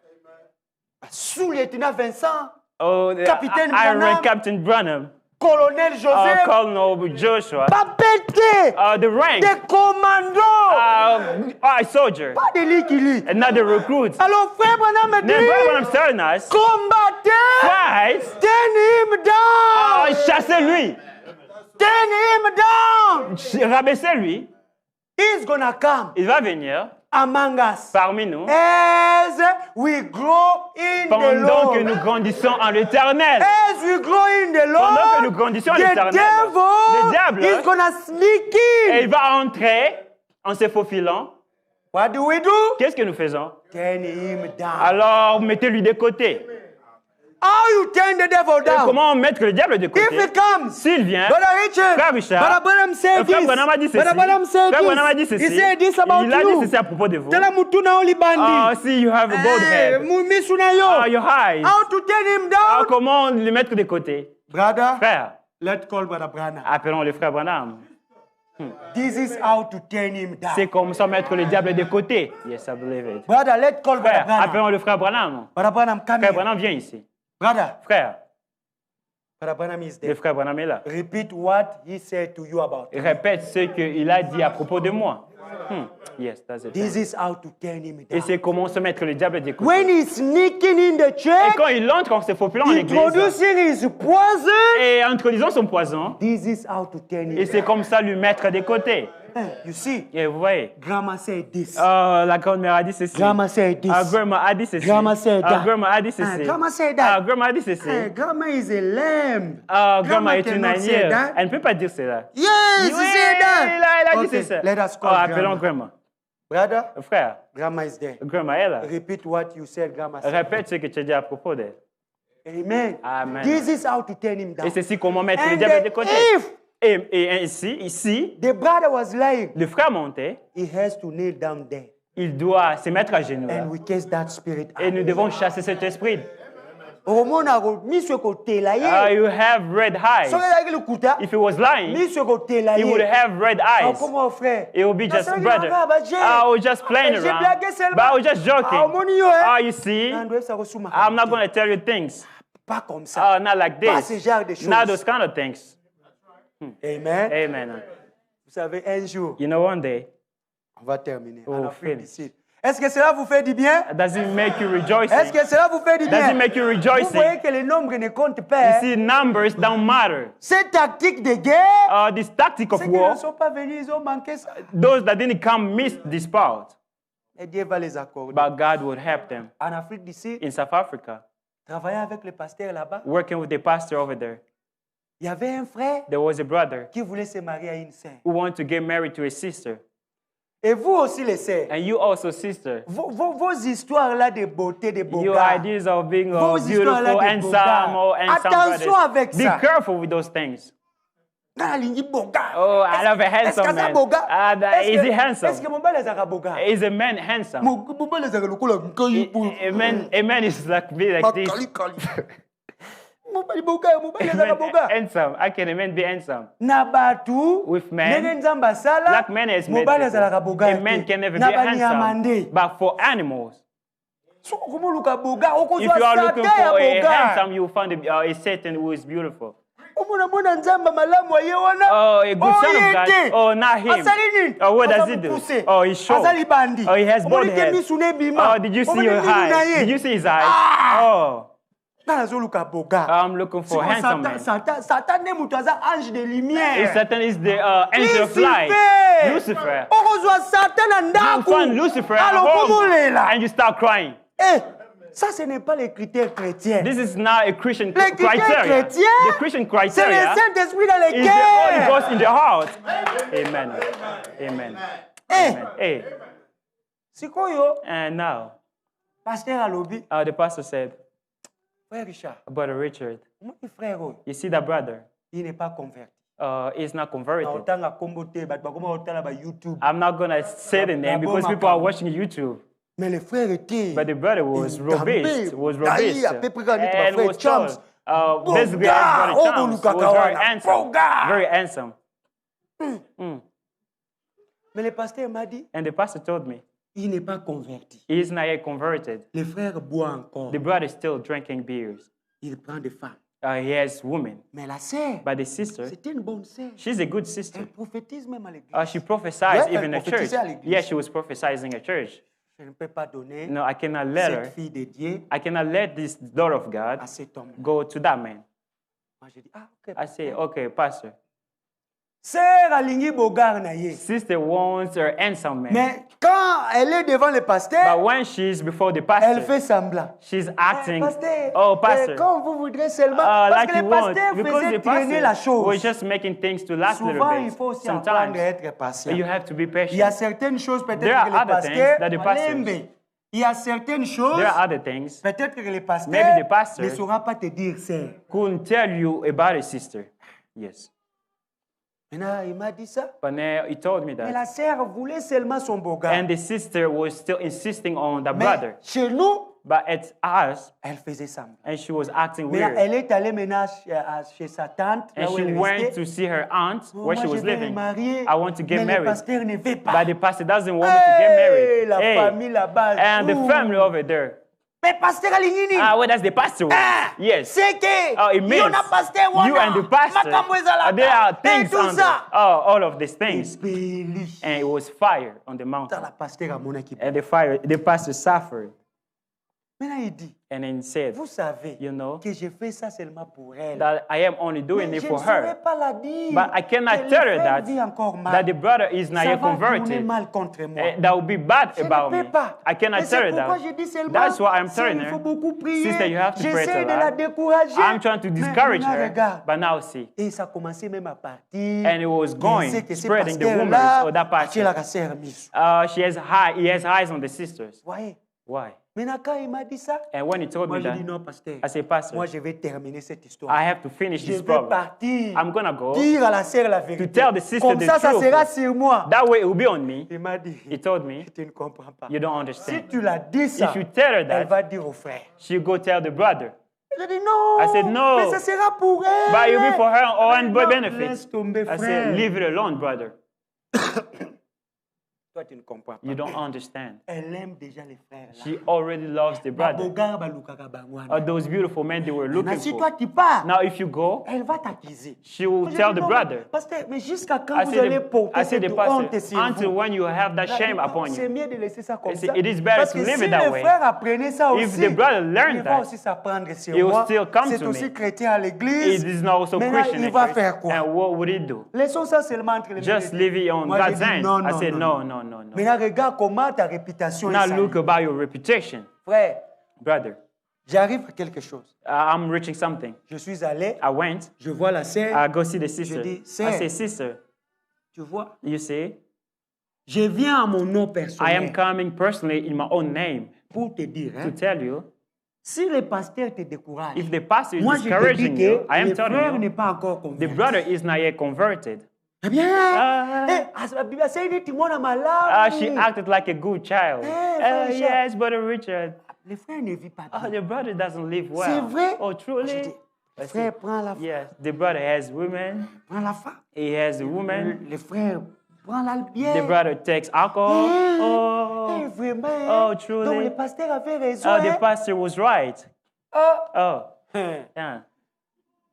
sous-lieutenant Vincent, Oh, Capitaine Iron Branham. Captain Branham. colonel Joseph, Colonel Joshua. pas pété, The rank. des commandos, A soldier. pas des liquiliques. And not the recruit. Alors, frère Branham me Then brother dit, Branham's telling us, combattez, fight. turn him down, Chassez-lui. turn him down. Rabaissez-lui. He's gonna come Il va venir among us parmi nous as we grow in the pendant que Lord. nous grandissons en l'éternel. As we grow in the Pendant que nous Lord, grandissons en the l'éternel, le devil diable, is gonna sneak et in il va entrer en se faufilant What do we do? Qu'est-ce que nous faisons? Turn him down. Alors, mettez-lui de côté. How you turn the devil Et down? comment mettre le diable de If côté? he comes, S'il vient, Brother Richard, Frère Richard, Brother Branham said Frère this. Branham a dit ceci. Brother Branham said Frère Branham a dit this. ceci. He said this about Il a dit you. ceci à propos de vous. Tell him to na only Oh, bandi. si you have a bald head. Misuna yo. Your eyes. How to turn him Ah, down? comment le mettre de côté? Brother, Frère, let's call Brother Branham. appelons le frère Branham. This is how to turn him down. C'est comme ça mettre le diable de côté. Yes, I believe it. Brother, let's call Brother Frère, Branham. appelons le frère Branham. Brother Branham, come Frère here. Branham, viens ici. Brother, Frère, Brother Branham is le there. frère Branham est là. Repeat what he said to you about me. Répète ce qu'il a dit à propos de moi. Yes, that's it. This is how to turn him Et down. c'est comment se mettre le diable de côté. When he's sneaking in the Et church, quand il entre en se faufilant en église introducing his poison, et introduisant son poison, this is how to turn et him c'est comme ça lui mettre de côté. down. You see, Et vous voyez, Grandma said this. la grand-mère a dit ceci. Grandma said this. Grandma a dit ceci. Grandma said that. Grandma a dit ceci. Grandma said that. Grandma a dit ceci. Grandma is a lamb. Grandma est une cannot say anière. that. Elle ne peut pas dire cela. Yes, Oui, she said that. elle a dit Okay, ça. let us call Appelons grandma. grandma. Brother, Frère, Grandma is there. grandma est là. Repeat what you said, Grandma said. Répète ce que tu as dit à propos d'elle. Amen. Amen. This is how to turn him down. Et ceci comment mettre le And diable de côté. if Et ainsi, ici, the brother was lying, le frère montait, he has to kneel down there. il doit se mettre à genoux là. And we cast that spirit Et out. nous devons chasser cet esprit. Omona ko miso ko tela ye. You have red eyes. So like le kuta. If he was lying, Miso ko tela he would ye. have red Ah, eyes. comment frère? It would be Non, just ça, brother. il va pas, j'ai- I was just playing J'ai around. blagué seulement. But I was just joking. Ah, mon yo, hein? You see, Non, doit ça ressouma. I'm not going to tell you things. Pas comme ça. Not like Pas ce this. genre de choses. Not those kind of things. Amen. Amen. Vous savez, un jour, You know, one day, on va terminer. Oh, En Afrique finish. d'ici. Est-ce que cela vous fait du bien? does it make you rejoicing? Est-ce que cela vous fait du Does it bien? make you Vous rejoicing? voyez que les nombres ne comptent You pas. see, numbers don't matter. Cette tactique de guerre, This tactic of ceux qui ne war, sont pas venus, ils ont manqué ça. those that didn't come missed this part. Et Dieu va les accorder. But God would help them. En Afrique d'ici, In South Africa, travailler avec le pasteur là-bas, working with the pastor over there, il y avait un frère there was a brother qui voulait se marier à une sœur. who wanted to get married to a sister. Et vous aussi, les sœurs, And you also, sister, vos histoires là de beauté, de beaux your gars, ideas of being Vos histoires là beautiful, de beaux gars. handsome, or handsome Attention brothers. avec Be ça. careful with those things. Quand alingi beau gars. Oh, I love a Est-ce handsome que ça man. beau gars? Is he handsome? Est-ce que mon bel ezaka beau gars? Is a man handsome? Mon bel ezaka lokola nkai pou. A man is like be like this. Makali kali. Mon bel beau gars, mon bel A ezaka beau man gars. handsome. How can a man be handsome? Na batu With men, ndenge nzambe asala Black man has made mobali azalaka people. boga A man can never be na banyama handsome. nde But for animals, soko komoluka boga if okozwa you are looking sata ya for a boga handsome, you will find a Satan who is beautiful. omona mona nzambe malamu aye wana Oh, a good son of ye God. te. Oh, not him. asali nini Oh, what does Aza he do? mokuse. Oh, he's short. azali bandi Oh, he has bald Omoni te head. misu ne ebima Oh, did you see Omoni your milu na eyes? ye. Did you see his eyes? Ah! Oh, nga nazoluka boga I'm looking for handsome man. satan nde moto aza ange de And lumière Satan is the angel of light. Lucifer. okozwa satan na You ndako find Lucifer at alokomolela home and you start crying. ça ce n'est pas les critères chrétiens. This is not a Christian Les critères criteria. chrétiens, The Christian c'est le criteria Saint-Esprit dans les is the Holy cœurs. Ghost in the heart. Amen. Amen. Amen. Hey, sikoyo and now, pasteur alobi the pastor said, frère Richard Brother Richard, omoni frère oyo you see that brother il n'est pas converti is not na converted. otanga kombo te bato bakoma kotala ba YouTube I'm not going to say the name because people are watching YouTube. mais le frère était But the brother was robust, Naï, à peu près quand on dit and frère was Chams. tall. Basically, Boga, as brother Chams Oboluka was very Kawana, handsome. Boga. Very handsome. mais le pasteur m'a dit And the pastor told me, il n'est pas converti he is not yet converted. le frère boit encore The brother is still drinking beers. il prend des femmes He has women. mais la sœur But the sister, c'était une bonne sœur she's a good sister. elle prophétise même à l'église She prophesied Ouais, even elle at church. prophétisait à l'église. Yeah, she was prophesying at church. je ne peux pas donner No, I cannot let cette her. fille de Dieu I cannot let this daughter of God à cet homme go to that man. moi j'ai dit ah ok I say, okay, pastor, Sœur alingi bogar na ye. Sister wants her handsome man. Mais quand elle est devant le pasteur, But when she's before the elle pastor, fait semblant. she's acting, Pasteur, oh, pastor, quand vous voudrez seulement, parce like que you le want. pasteur Because faisait the traîner la pastor was chose. just making things to last a little Souvent, il bit. faut aussi apprendre Sometimes à être patient. you have to be Il y a patient. certaines choses peut-être There are que le other pasteur things that the pastors- alembe. Il y a certaines choses There are other things peut-être que le pasteur Maybe the pastor- ne saura pas te dire sœur. couldn't tell you about a sister. Yes. Maintenant, il m'a dit ça. But now he told me Mais that. la sœur voulait seulement son beau gars. And the sister was still insisting on the Mais brother. chez nous, But at us, elle faisait semblant. and she was acting Mais weird. elle est allée maintenant chez sa tante, là And où she elle went restait. to see her aunt Oh, where moi, she was je vais me living. marier, I want to get mais le married. pasteur ne veut pas. But the pastor doesn't want me to get married. La Hey. famille là-bas. And the ouh. family over there. Mais pasteur Alingini. Well, that's the pastor. Yes. C'est que Oh, it means na pasteur wana. you and the pastor, Makambo ezalaka. there are Et things tout on ça. all of these things. Ébelli. And it was fire on the mountain. Dans la pasteur amonaki. And the pastor suffered. Maintenant il dit, And then he said, vous savez you know, que je fais ça seulement pour elle. that I am only doing Mais it je for ne saurais her. pas la dire. But I Que cannot le tell her frère vit encore mal. that the brother is Ça not yet va tourner converted. mal contre moi. That would be bad Je about ne me. peux pas. I cannot Et tell c'est her pourquoi that. je dis seulement, That's why I'm sœur, telling il faut her, beaucoup prier. sister, you have to pray J'essaie to de la her. décourager. I'm trying to Mais discourage maintenant, her. regarde. But now see. Et ça a commencé même à partir. And it was going, Je sais que ce spreading the pasteur-là, rumors of that pastor. la sœur Miss. He has eyes on the sisters. Voyez. Why? Maintenant, quand il m'a dit ça, And when he told moi me j'ai that, dit non, pasteur. I said, Pastor, Moi, je vais terminer cette histoire. I have to finish Je this vais problem. partir. I'm gonna go. Dire à la sœur la vérité. To tell the sister Comme the ça, ça truth. sera sur moi. That way it will be on me. Il m'a dit, He told me, tu ne comprends pas. you don't Si understand. tu l'as dit ça, If you tell her elle that, va dire au frère. she'll go tell the brother. J'ai dit non. I said, no. Mais ça sera pour elle. But it'll be for her own Non, benefit. laisse tomber, I frère. said, leave it alone, brother. Toi, tu ne comprends pas. You don't understand. Elle aime déjà les frères. Là. She already loves the brother. Babogar balukaka bangwana. Those beautiful men they were Maintenant, looking si toi for. tu pars, Now, if you go, elle va t'accuser. she will J'ai tell dit, the non, brother. Pasteur, mais jusqu'à quand I vous said, allez porter I said cette the honte pastor, sur until vous? when you have that shame upon C'est you. mieux de laisser ça comme I ça. said, it is better Parce to que live si it that les way. frères apprenaient ça If aussi, the brother learned il va that, aussi s'apprendre sur he will moi. still come C'est to aussi me. chrétien à l'église. It is not also Maintenant, Christian. il va in faire Christ. quoi? And what would he do? Laissons ça seulement entre les mains Just de leave Dieu. it on Moi, j'ai God's dit hands. non, I non, said, non. no, no, no, no. Maintenant, regarde comment ta réputation est Now salie. look about your reputation, Frère, brother. j'arrive à quelque chose. I'm reaching something. Je suis allé, I went. je vois la sœur. I go see the sister. dis, I "Sir." say, sister, Tu vois, you see, je viens à mon nom I am personnel coming personally in my own name pour te dire, to hein, tell you, si le pasteur te décourage, if the pastor is moi je te dis discouraging que you, I am le frère telling you, n'est pas encore the convaincu. brother is not yet converted. Eh bien, Ah. la Bible say dit timona malamu. She acted like a good child. Frère Yes, brother Richard. Le frère ne vit pas bien. The brother doesn't live well. C'est vrai? Oh, Je truly? dis, le frère prend la femme, Yes, the brother has women. prend la femme. He has a woman. Le frère prend la The bière. brother takes alcohol. Eh, Oh, vraiment. Oh, hein. truly? Donc le pasteur avait raison. the hein. pastor was right. Ah, Oh, hein. yeah.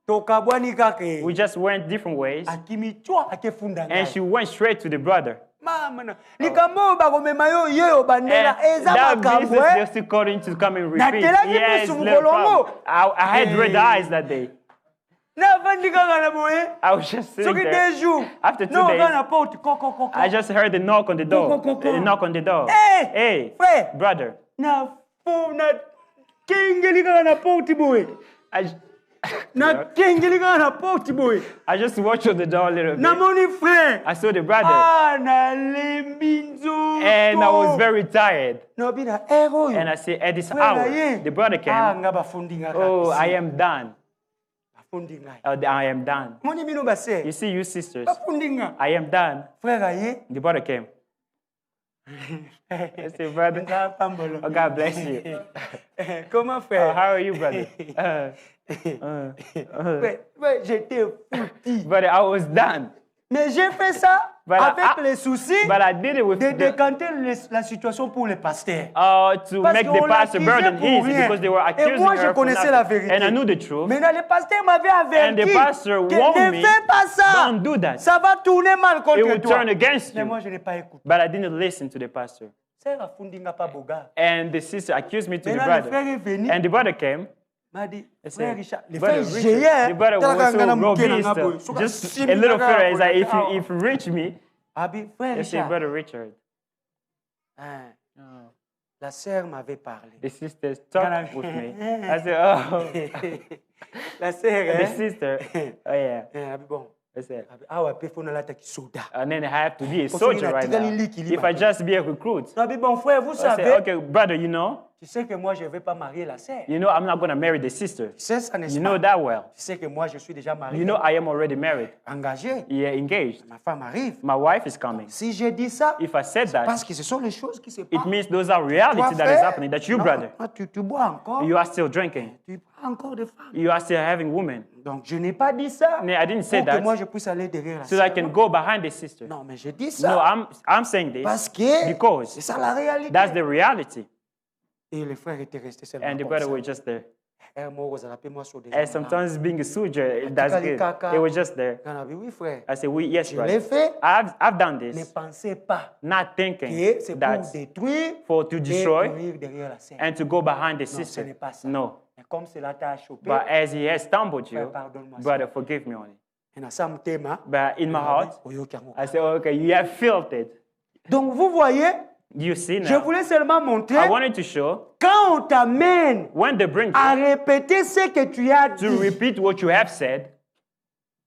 Tokabwani kake. We just went different ways. Akimi chwa akefunda ngai. And she went straight to the brother. Mama na. Likambo bakomema yo yeyo bandela And eza that makambo business, eh. they're still calling to come and repeat. Natelaki Yes, biso little mukolongo. problem. I had red eyes that day. Navandi kaka na boye. I was just sitting Soki there. 2 jours. After 2 No days, gana porte koko koko. I just heard the knock on the door. Ko, ko, ko. The knock on the door. Hey, Hey, frère. brother. Na fo na kengeli kaka na porte boye. I, Na kengeli kaka na porte boye. I just watched on the door a little Na bit. moni frère. I saw the brother. Ah na lembinzo. And I was very tired. No bina ero yo. And I said, at this Frère hour, ye. the brother Ah came. nga bafundi nga Oh, kapisi. I am done. Bafundi nga. I am done. Moni bino base. You see, you sisters, Bafundi nga. I am done. Frère ye. The brother came. I said, brother, Nga pambolo. oh, God bless you. Comment Oh, frère? how are you, brother? Ouais, j'étais foutu. Brother, I was done. Mais j'ai fait ça But avec I- les soucis But I did it with de the, décanter la situation pour les pasteurs. to Parce make qu'on the pastor l'accusait burden pour easy rien. because they were Et accusing moi, her je for connaissais la nothing. vérité. And I knew the truth. Maintenant, le pasteur m'avait And the averti pastor que warned ne me, fais pas ça. don't do that. Ça va tourner mal It contre will toi. turn against Mais you. moi, je n'ai pas écouté. But I didn't listen to the pastor. C'est la fundinga pas boga. And the sister accused me to the Maintenant, le brother. frère est venu. And the brother came. m'a dit, I frère said, Richard, le brother frère Richard, géant, the brother talaka was so ngana muke na nga boye. robust. Soka Just simi a little nga further. He's like, boye. if you reach me, Abi, frère I say, Richard, brother Richard, hein, oh, la sœur m'avait parlé. the sister talked with me. I said, oh, La sœur, the hein? sister. Oh yeah. Abi, bon. I said, Abi, awa pe fona la taki soda. and then I have to be a Pour soldier finir, right tigani now. liki li If I matin. just be a recruit, Abi, bon frère, vous I say, savez, okay, brother, you know, tu sais que moi je ne vais pas marier la sœur. I'm not gonna marry the sister. Tu sais ça, n'est-ce You pas? know that well. Tu sais que moi je suis déjà marié, You know I am already married. engagé. Yeah, engaged. Ma femme arrive. My wife is coming. Si je dis ça, If I said that, parce que ce sont les choses qui se it passent. means those are Toi, reality that is frère, happening. That you, non, brother, toi, tu bois encore. you are still drinking. Tu prends encore des femmes. You are still having women. Donc je n'ai pas dit ça No, I didn't say pour que moi that je puisse aller derrière la so that I sœur. can go behind the sister. Non, mais je dis No, ça I'm saying parce this que because c'est ça la réalité. that's the reality. Et le frère était resté seulement And the comme brother ça. was just there. Eh, moi, vous allez moi sur des And gens, sometimes being a soldier, that's good. Kaka. It was just there. madame. Il a dit, oui, frère, I said, yes, je l'ai brother. fait. I've done Ne this, pensez pas not thinking que c'est pour that détruire for to et destroy courir derrière la scène. and to go behind the Non, ce sister. n'est pas ça. No. Mais comme cela t'a chopé, But as he has stumbled you, Frère, pardonne-moi, brother, forgive me on it. et dans ça, mutema, But in my heart, oyoki yango. I said, okay, you have felt it. Donc, vous voyez, You see je now. voulais seulement montrer, I wanted to show quand on t'amène when they bring à you répéter ce que tu as to dit, repeat what you have said,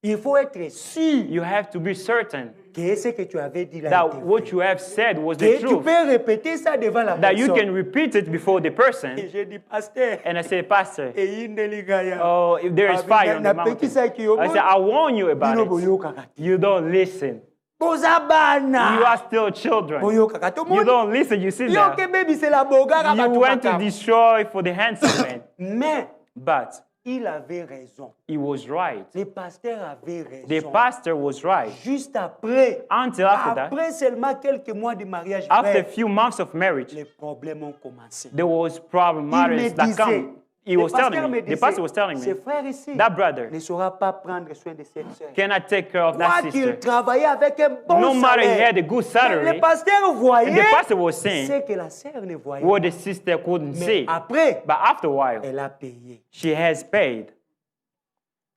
il faut être sûr you have to be certain que ce que tu avais dit là that était what vrai. you have said was the Que tu truth. peux répéter ça devant la That you personne. can repeat it before the person. Et j'ai dit, pasteur, And I say, Pastor, et indeligaya. oh, if there is fire on the mountain, I say, I warn you about it. You don't listen. You Bozabana. are still children. Boyokaka. Tout le You monde. don't listen. You sit Yo there. ke baby c'est la bogara You went to destroy for the handsome man. Mais But il avait raison. he was right. Le pasteur avait raison. The pastor was right. Juste après, Until after that, après seulement quelques mois de mariage, after a frère, few months of marriage, les problèmes ont commencé. there was problem matters that come. He le was pasteur telling me, me the pastor was telling ce me, frère ici that brother ne saura pas prendre soin de cette sœur. cannot take care of that Quoi sister. qu'il travaillait avec un bon No matter he salaire, had a good le salary, pasteur voyait and the pastor was saying ce que la sœur ne voyait what pas. the sister couldn't Mais see. après, But after a while, elle a payé. she has paid.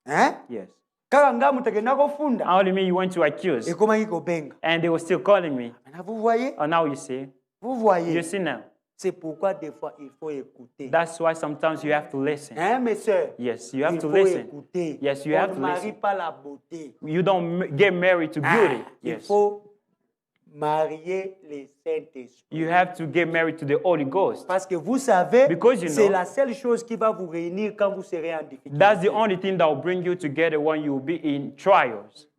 Hein? Yes. Kaka nga mutekenda kofunda. Only me you went to accuse. Ekomaki kobenga. And they were still calling me. Maintenant, vous voyez? Oh, now you see. Vous voyez? You see now. C'est pourquoi des fois il faut écouter. That's why sometimes you have to listen. Hein, mes sœurs? Yes, you have Il to faut listen. écouter. Yes, you On have ne to marie listen. pas la beauté. You don't get married to beauty. Il Yes. faut marier les Saint-Esprit. You have to get married to the Holy Ghost. Parce que vous savez, Because you c'est know- la seule chose qui va vous réunir quand vous serez en difficulté. That's the only thing that will bring you together when you will be in trials.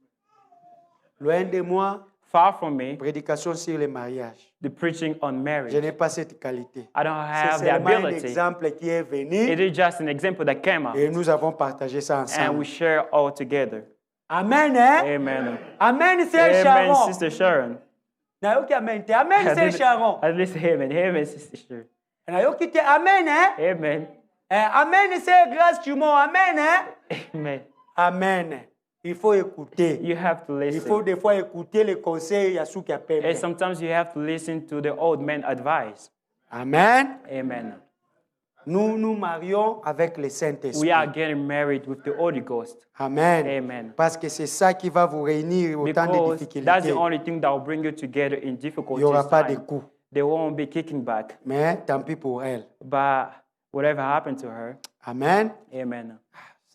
Loin de moi, Far from me, prédication sur le mariage. the preaching on Je marriage. n'ai pas cette qualité. I don't have C'est the seulement un ability. exemple qui est It venu is just an example that came out. et nous avons partagé ça And ensemble. we share all together. Amen, hein? Amen. Amen, c'est Amen, Sharon. Sister Sharon. Nayoki amen te. Amen, c'est Sharon. At least amen. Amen, Sister Sharon. Nayoki te. Amen, hein? Amen. Amen, c'est grâce Tumon. Amen, hein? Amen. Amen. Il faut écouter. You have to Il faut listen. des fois écouter les conseils à ceux qui And appellent. sometimes you have to listen to the old man advice. Amen. Amen. Nous nous marions avec le Saint-Esprit. We are getting married with the Holy Ghost. Amen. Amen. Parce que c'est ça qui va vous réunir au temps de Because that's difficultés. the only thing that will bring you together in Il difficult n'y aura pas de times. coups. They won't be kicking back. Mais tant pis pour elle. But whatever happened to her, Amen. amen.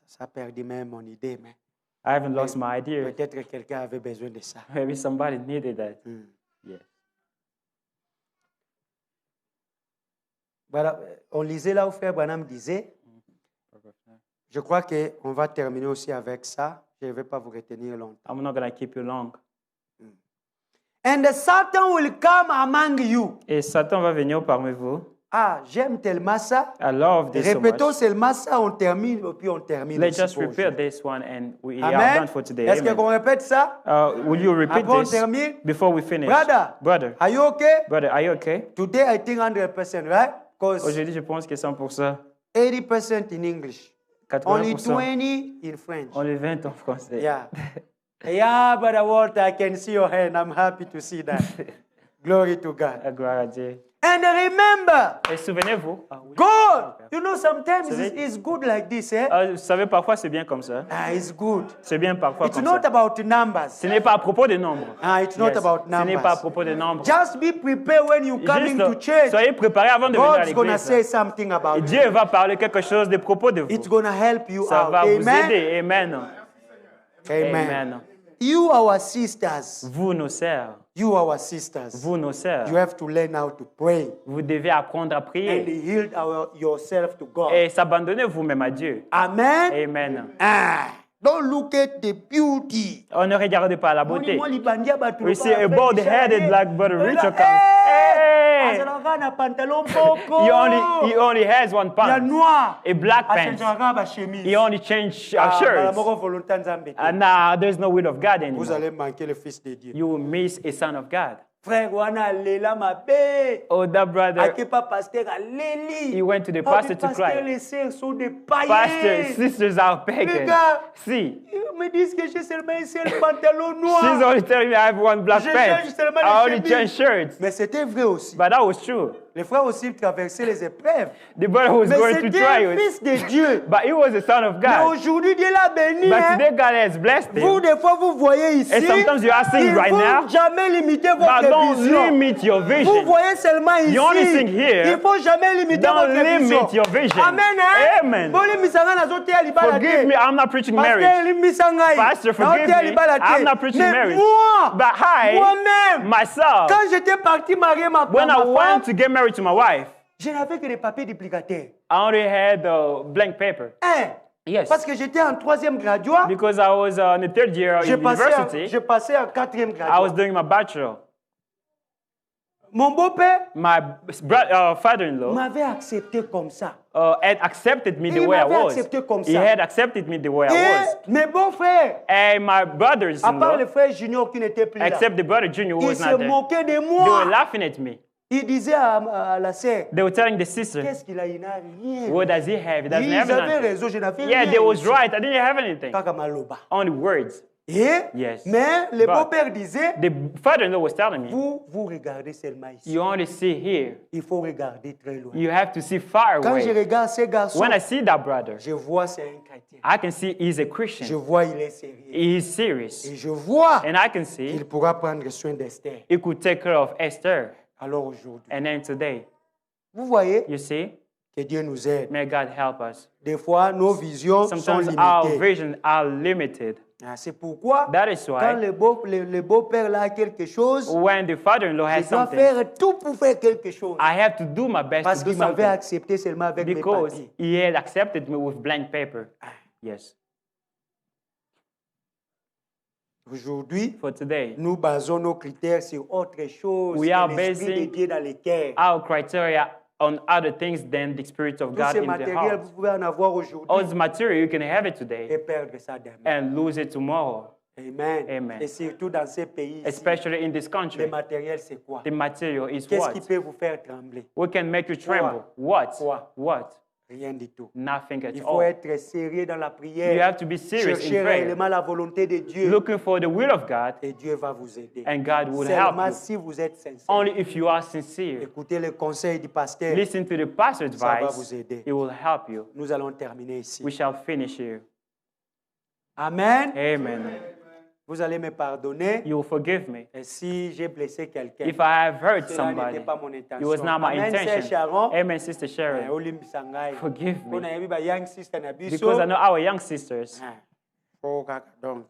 Ça a perdu même mon idée, mais I haven't lost my idea. peut-être que quelqu'un avait besoin de ça. Maybe somebody needed that. Yes. Voilà, on lisait là où Frère Branham disait, je crois qu'on va terminer aussi avec ça. Je ne vais pas vous retenir longtemps. I'm not going to keep you long. And the Satan will come among you. Et Satan va venir parmi vous. Ah, j'aime tellement ça. I love this so Répétons much. seulement ça, on termine, et puis on termine. Let's aussi just pour repeat aujourd'hui. this one and we are Amen. done for today. Est-ce Amen. qu'on répète ça? Will you repeat Après on this termine. before we finish? Brother, Brother, are you okay? brother, are you okay? Today I think 100%, right? Because Aujourd'hui, je pense que 100%, 80% in English. Only 80%, 20 in French. on les 20 en français. Yeah. Yeah, Brother Walter, I can see your hand. I'm happy to see that. Glory to God. Gloire à Dieu. And remember, Et souvenez-vous, God, you know, sometimes Savez- it's good like this, eh? vous savez, parfois c'est bien comme ça. It's good. C'est bien parfois It's comme not ça. about numbers. Ce n'est pas à propos des nombres. It's not Yes. about Ce n'est pas à numbers. propos des nombres. Just be prepared when you coming to Juste, church. soyez préparés avant de venir à God's gonna say l'église. something about Et it. Dieu va parler quelque chose de propos de vous. It's gonna help you Ça out. va vous Amen. aider. Amen. Amen. Amen. You, our sisters, Vous, nos sœurs. you, our sisters, Vous, nos sœurs. you have to learn how to pray Vous devez apprendre à and prier yield yourself to God. et s'abandonner vous-même à Dieu. Amen. Amen. Don't look at the beauty. On ne regarde pas la beauté. We We see a bald-headed black brother Richard comes. Hey! He only has one pant, noir. a black pants. He only changed shirts. And now there's no will of God Vous anymore. allez manquer le Fils de Dieu. You will miss a son of God. Frère, wana lela mabe. Oh, that brother, Ake pas pasteur aleli. he went to the Oh, pastor les to pasteurs, cry. les sœurs sont des païens. Pastor, sisters are Les pagan. gars, See, ils me disent que j'ai seulement un seul pantalon she's noir. only telling me I have one black Je pants. change seulement I les only chemises. change shirts. Mais c'était vrai aussi. But that was true. Les frères aussi traversaient les épreuves. The brother was Mais going to c'était try un it. fils de Dieu. But he was a son of Mais God. aujourd'hui, Dieu l'a béni. But hein. today God has blessed Vous, him. des fois, vous voyez ici. And sometimes you are seeing il right faut now. jamais limiter But votre don't vision. limit your Vous vision. voyez seulement ici. You only think here. Il faut jamais limiter Don't votre vision. limit your vision. Amen. Hein? Amen. Bon, limisanga na zote ya libala Forgive te. me, I'm not preaching Pasteur, marriage. limisanga yi. Pastor, Na forgive zote ya me, libala te. I'm not preaching Mais marriage. moi, But I, moi-même, myself, quand j'étais parti marier ma when I femme, went to get married to my wife, je n'avais que des papiers duplicataires. I only had blank paper. Yes. Parce que j'étais en 3e graduat. Because I was in the third year in university, Je passais en 4e I was graduat. doing my bachelor. Mon beau-père My father-in-law m'avait accepté comme ça. had accepted me the Il way I m'avait was. accepté comme He ça. had accepted me the way I Et was. mes beaux-frères, And my à part brothers-in-law, le frère Junior qui n'était plus là, except the brother Junior who ils was se not there, moquaient de they were moi. laughing at me. Ils disaient à la sœur, They were telling the sister, qu'est-ce qu'il a? Il n'a rien. what does he have? He doesn't Ils have avaient anything. raison, je n'avais Yeah, rien. they was ici. right. I didn't have anything. Kaka maloba. Only words. Et, Yes. mais le But- beau-père disait, The father-in-law was telling me, vous regardez seulement ici. you only see here. Il faut regarder très loin. You have to see far Quand je away. regarde ces garçons, When I see that brother, je vois c'est un chrétien. I can see he's a Je Christian. vois il est sérieux. He is serious. Et je vois And I can see il pourra prendre soin d'Esther. he could take care of Esther. Alors aujourd'hui, And then today, vous voyez you see, que Dieu nous aide. may God help us. Des fois, nos visions sont Sometimes our limitées. visions are limited. C'est pourquoi, That is quand why le beau-père là a quelque chose, when the father-in-law je has dois something, faire tout pour faire quelque chose. I have to do my best Parce to do qu'il m'avait something accepté seulement avec mes because papiers. he had accepted me with blank paper. Yes. Aujourd'hui, For today, nous basons nos critères sur autre chose We que are l'Esprit de basing Dieu dans les cœurs. our criteria on other things than the Spirit of Tout God ce in the matériel, heart. vous pouvez en avoir All aujourd'hui this material, you can have it et today perdre ça demain. and lose it tomorrow, Amen. Amen. Et surtout dans ces pays, ici, especially in this le country. matériel, c'est quoi? The material is Qu'est-ce what? qui peut vous faire trembler? What can make you tremble? What? Quoi? What? Rien du tout. Nothing at Il faut all. être sérieux dans la prière. You have to be serious Chercher in prayer, réellement la volonté de Dieu. looking for the will of God, Et Dieu va vous aider. and God will help Seulement you. si vous êtes sincère. Only if you are sincere. Écoutez le conseil du pasteur. Listen to the pastor's Ça va advice. vous aider. It will help you. Nous allons terminer ici. We shall finish here. Amen. Amen. Vous allez me pardonner. You will forgive me. Et si j'ai blessé quelqu'un, If I have hurt cela n'était somebody, pas mon it intention. was not my Amen, Sœur intention. Sharon. Amen, Sister Sharon. Olimbisa ngai. Forgive On me. a vu ba young sister na biso. Because I know our young sisters. Faut kaka donc.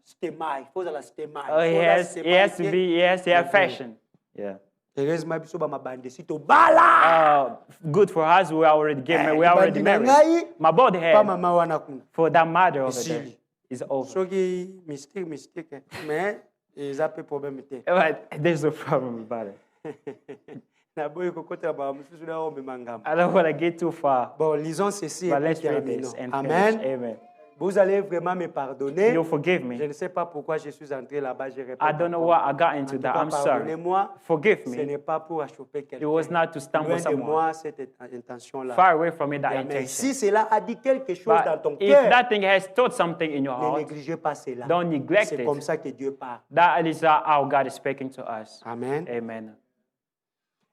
Stemai. Faut la stemai. Oh, he has to have fashion. Yeah. Heureusement biso ba mabande sito bala. Good for us. We already Ibandi na married. ngai, My bald pa head mama wana kuna. for that mother over there Isili. is over. Soki mistake. Mais eza pe problème te. But there's no problem about it. Na boy kokota ba mususu na ombe mangamba. I don't want to get too far. Bon, lisons ceci et But puis let's read terminons. this and Amen. finish. Amen. Vous allez vraiment me pardonner. You'll forgive Je me. ne sais pas pourquoi je suis entré là-bas. Je répète I don't know encore. what I got En into tout that. cas, I'm sorry. pardonnez-moi. Forgive Ce me. n'est pas pour achoper It was quelqu'un. not to stumble Loin de someone. moi cette intention-là. Far away from me that Mais intention. si cela a dit quelque chose dans ton But if cœur, that thing has taught something in your ne heart, négligez pas cela. don't neglect C'est it. comme ça que Dieu parle. That is how God is speaking to us. Amen. Amen.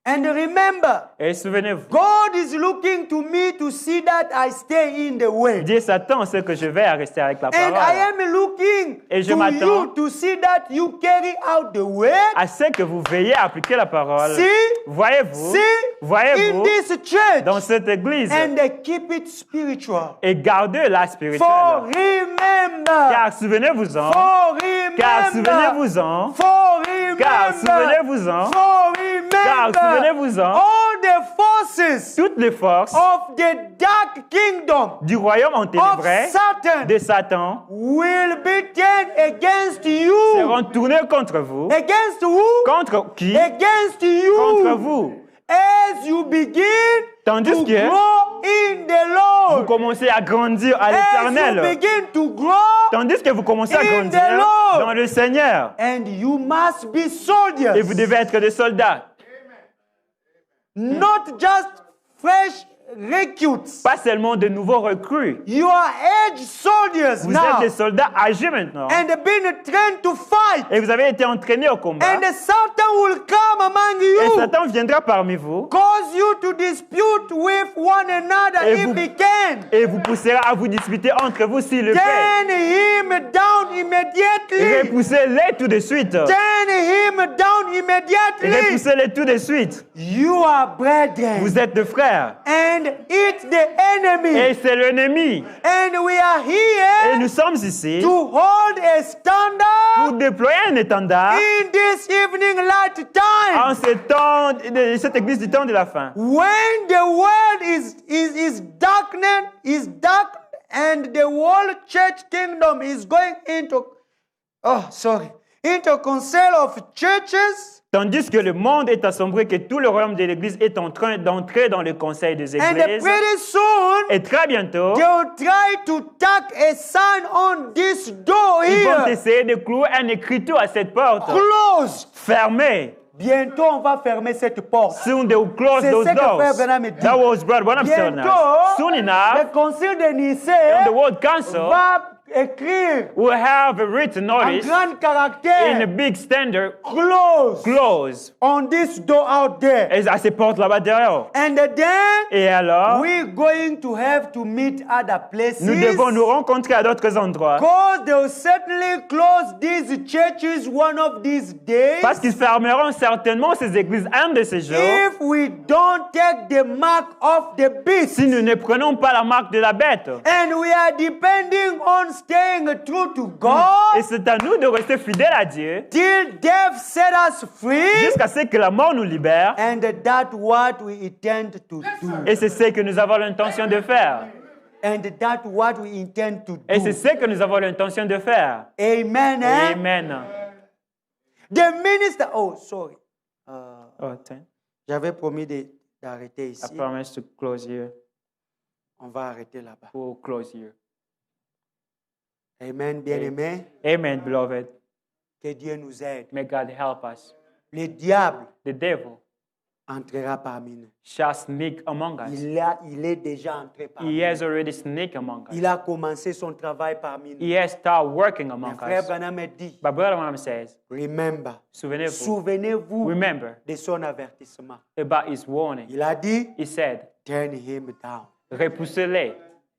And remember, Et souvenez-vous, God is looking to me to see that I stay in the way. Dieu s'attend à ce que je vais à rester avec la And I parole, am looking Et je to m'attends you to see that you carry out the word. à ce que vous veillez à appliquer la parole. See, Voyez-vous, see, in voyez-vous, this church, dans cette église, and keep it spiritual. et gardez-la For spirituelle. remember, Car souvenez-vous-en, for car remember, souvenez-vous-en, for car remember, souvenez-vous-en, for car remember, souvenez-vous-en, all the forces toutes les forces of the dark kingdom du royaume of enténébré Satan de Satan will be turned against you. seront tournés contre vous. Against who? Contre qui? Against you. Contre vous. As you begin Tandis to que grow in the vous Lord. commencez à grandir à As you l'éternel. begin to grow, Tandis que vous commencez à in the grandir Lord. dans le Seigneur. and you must be soldiers. Et vous devez être des soldats. Not just fresh recruits. Pas seulement de nouveaux recrues. You are aged soldiers Vous now. êtes des soldats âgés maintenant. And been trained to fight. Et vous avez été entraînés au combat. And Satan will come among Et you. Satan viendra parmi vous Cause you to dispute with one another Et if vous- he can. et vous poussera à vous disputer entre vous s'il le fait. Turn him down immediately. Repoussez-les tout de suite. Turn him down immediately. Repoussez-les tout de suite. You are brethren. Vous êtes des frères. And it's the enemy. Et c'est l'ennemi. And we are Et here nous sommes ici to hold a pour standard déployer un étendard in this evening light time. en ce temps, de cette église du temps de la fin. When the world is dark, and the whole church kingdom is going into council of churches, Tandis que le monde est assombré, que tout le royaume de l'église est en train d'entrer dans le conseil des and églises. pretty soon Et très bientôt, they will try to tack a sign on this door ils vont here. essayer de clouer un écriteau à cette porte. Closed. Fermée. Bientôt, on va fermer cette porte. Soon they will close C'est those ce que doors. Frère Branham dit. That was Brother Branham said. Bientôt, Soon le enough, concile de Nicée the World Council va écrire will have a written en notice grand in a caractère big standard close close. on this door out there. Et à ces portes là-bas derrière. And then Et alors, we're going to have to meet other places. nous devons nous rencontrer à d'autres endroits. Because they will certainly close these churches one of these days. Parce qu'ils fermeront certainement ces églises un de ces jours. If we don't take the mark of the beast. Si nous ne prenons pas la marque de la bête. And we are depending on staying true to God. Et c'est à nous de rester fidèles à Dieu Till death set us free. jusqu'à ce que la mort nous libère. And that's what we intend to do. Et c'est ce que nous avons l'intention de faire. And that's what we intend to Et c'est do. ce que nous avons l'intention de faire. Amen. Eh? Amen. The minister. Oh, sorry. Oh, tiens. J'avais promis d'arrêter I ici. promise to close here. On va arrêter là-bas. We'll close here. Amen, bien-aimé. Amen, beloved. Que Dieu nous aide. May God help us. Le diable The devil entrera parmi nous. shall sneak among us. Il est déjà entré parmi He nous. has already sneaked among us. Il a commencé son travail parmi nous. He has started working Le among frère us. Branham dit, But Brother Branham says, remember, souvenez-vous, souvenez-vous remember de son avertissement. about his warning. Il a dit, He said, turn him down. repoussez-les.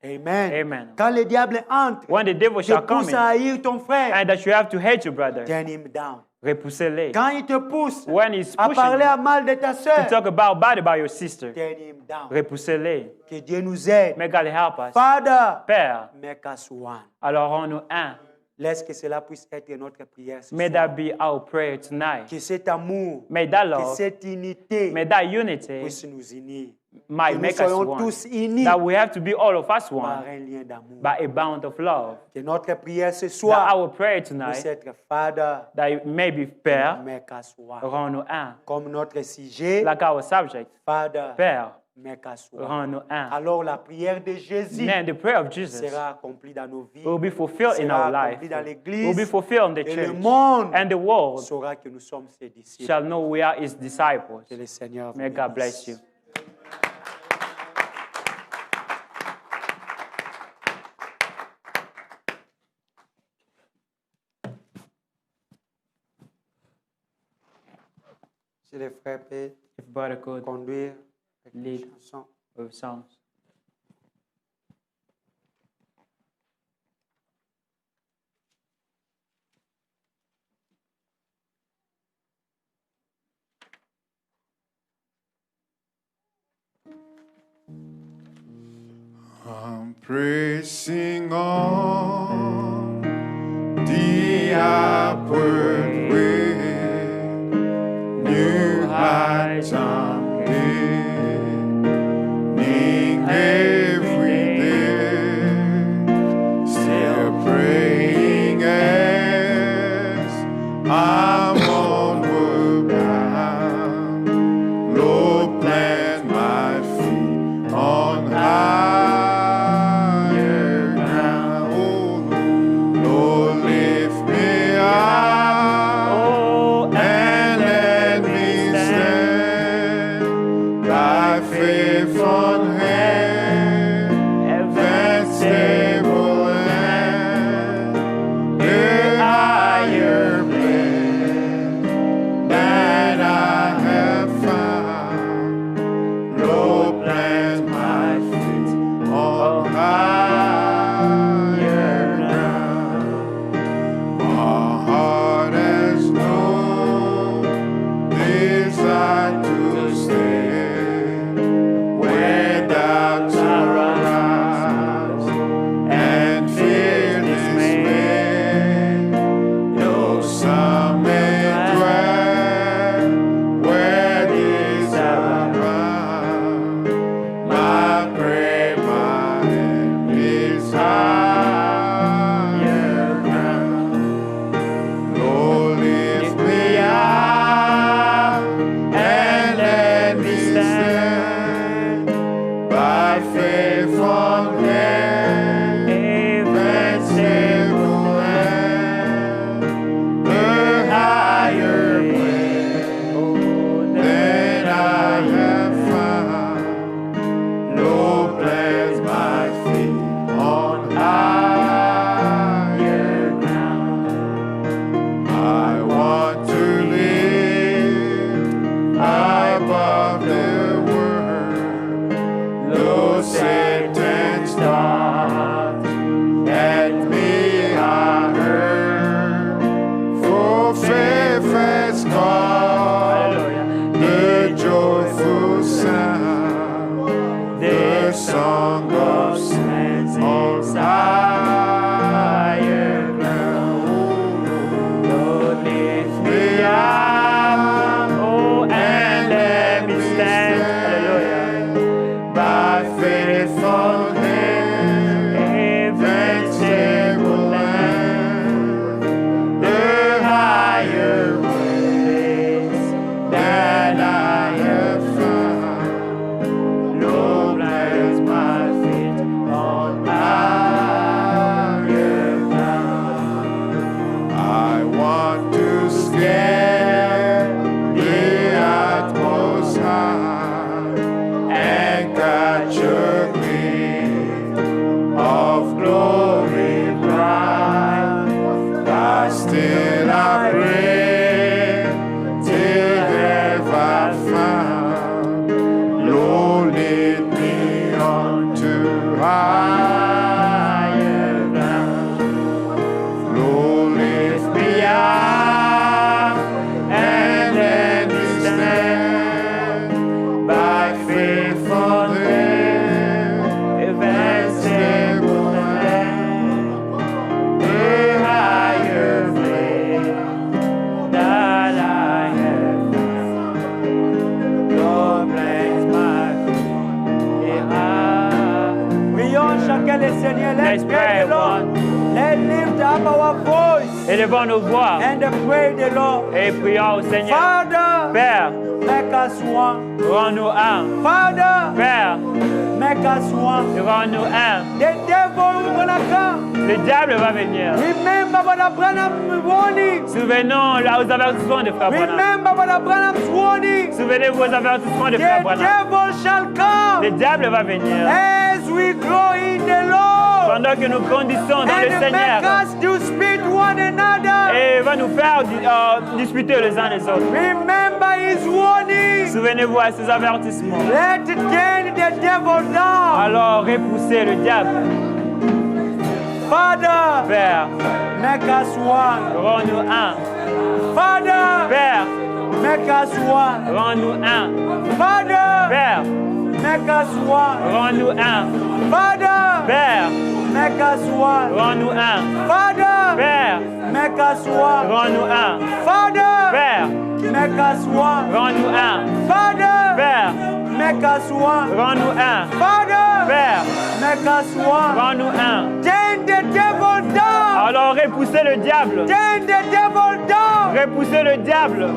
Amen. Amen. Quand le diable entre, When the devil te shall come pousse à in, haïr ton frère, and that you have to hate your brother, turn him down. repoussez-les. Quand il te pousse When he's à pushing parler you à mal de ta to soeur, talk bad about your sister, turn him down. repoussez-les. Que Dieu nous aide. May God help us. Father, Père, make us one. alors rends-nous un. Laisse que cela puisse être notre prière ce May soir. that be our prayer tonight. Que cet amour, May that que love, cette unité may that unity puisse nous unir. might Que nous make us soyons one. tous unis That we have to be all of us par one un lien d'amour. by a bond of love. Que notre prière ce That soir our prayer puisse tonight, être Father, that it may be Père, make us one. rends-nous un. Comme notre sujet, Like our subject, Father, Père, make us one. rends-nous un. Alors la prière de Jésus Then the prayer of Jesus sera accomplie dans nos vies. will be fulfilled in Sera our life, accompli dans l'Église. will be fulfilled in the Et le church, monde and the world saura que nous sommes ses disciples. shall know we are his disciples. Que le Seigneur vous May God bénisse. bless you. Si les frères peuvent if brother could conduire avec les Lead. chansons. with songs. I'm pressing on the upward way, new heights I'm gaining every day, still praying as I'm onward bound. Lord, plant my feet on higher ground. Oh, Lord, lift me up and let me stand by faith on hand, that stable land, the higher plan that I have found. Lord, plant my feet on higher ground. My heart has no desire to stay where doubts arise and fear dismay. Though some may dwell where desire abides, my prayer, my aim is higher ground. Lord, lift me up and let me stand by faith on land, that stable land, the higher plan that I have found. Lord, plant my feet on higher ground. I want to live above the world. Though Satan's thoughts at me are heard, for faith has called the joyful sound, the song of saints on higher ground. Lord, lift me up, oh, and let me stand by faith on heaven, stable land, the higher ways that I have found. Lord, plant my feet on higher ground. I want to scale the utmost high and catch a glimpse of glory bright. But still I pray till have I found. Lord, lead me on to higher ground. Lord, lift me up and let me stand by faith on them, that stable land, the higher place that I have found. Lord, plant my feet high. Prions chacun le Seigneur. Let's Let's pray pray, the Lord. Let's lift up our voice Élevons nos voix and pray the Lord. et prions au Seigneur. Father, Père, make us one. rends-nous un. Father, Père, make us one. rends-nous un. The devil will gonna come. Le diable va venir. Remember what Abraham warning. Souvenons aux avertissements de Frère Branham. Remember what Abraham's warning. Souvenez-vous aux avertissements de Frère The Branham. devil shall Le come diable va venir. as we grow in the Lord. Pendant que nous grandissons dans le and Seigneur. make us dispute one another. Et va nous faire disputer les uns les autres. Remember his warning. Souvenez-vous à ces avertissements. Let turn the devil down. Alors repoussez le diable. Father, Père, make us one. rends-nous un. Father, Père, make us one. rends-nous un. Father, Père, make us one. rends-nous un. Father, Père, make us one. rends-nous un. Father, Père, make us one. rends-nous un. Father, Père, make us one. rends-nous un. Father, Père, make us one. rends-nous un. Father, Père, make us one. rends-nous un. Turn the devil down. Alors repoussez le diable. Turn the devil down. Repoussez le diable.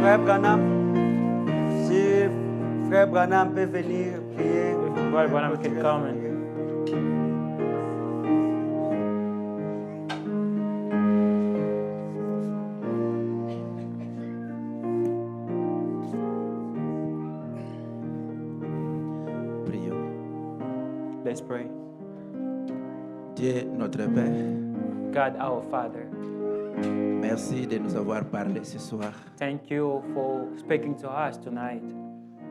Frère Branham, si Frère Branham peut venir prier. Brother Branham can come and Prions. let's pray. Dieu notre Père, God, our Father, merci de nous avoir parlé ce soir. thank you for speaking to us tonight.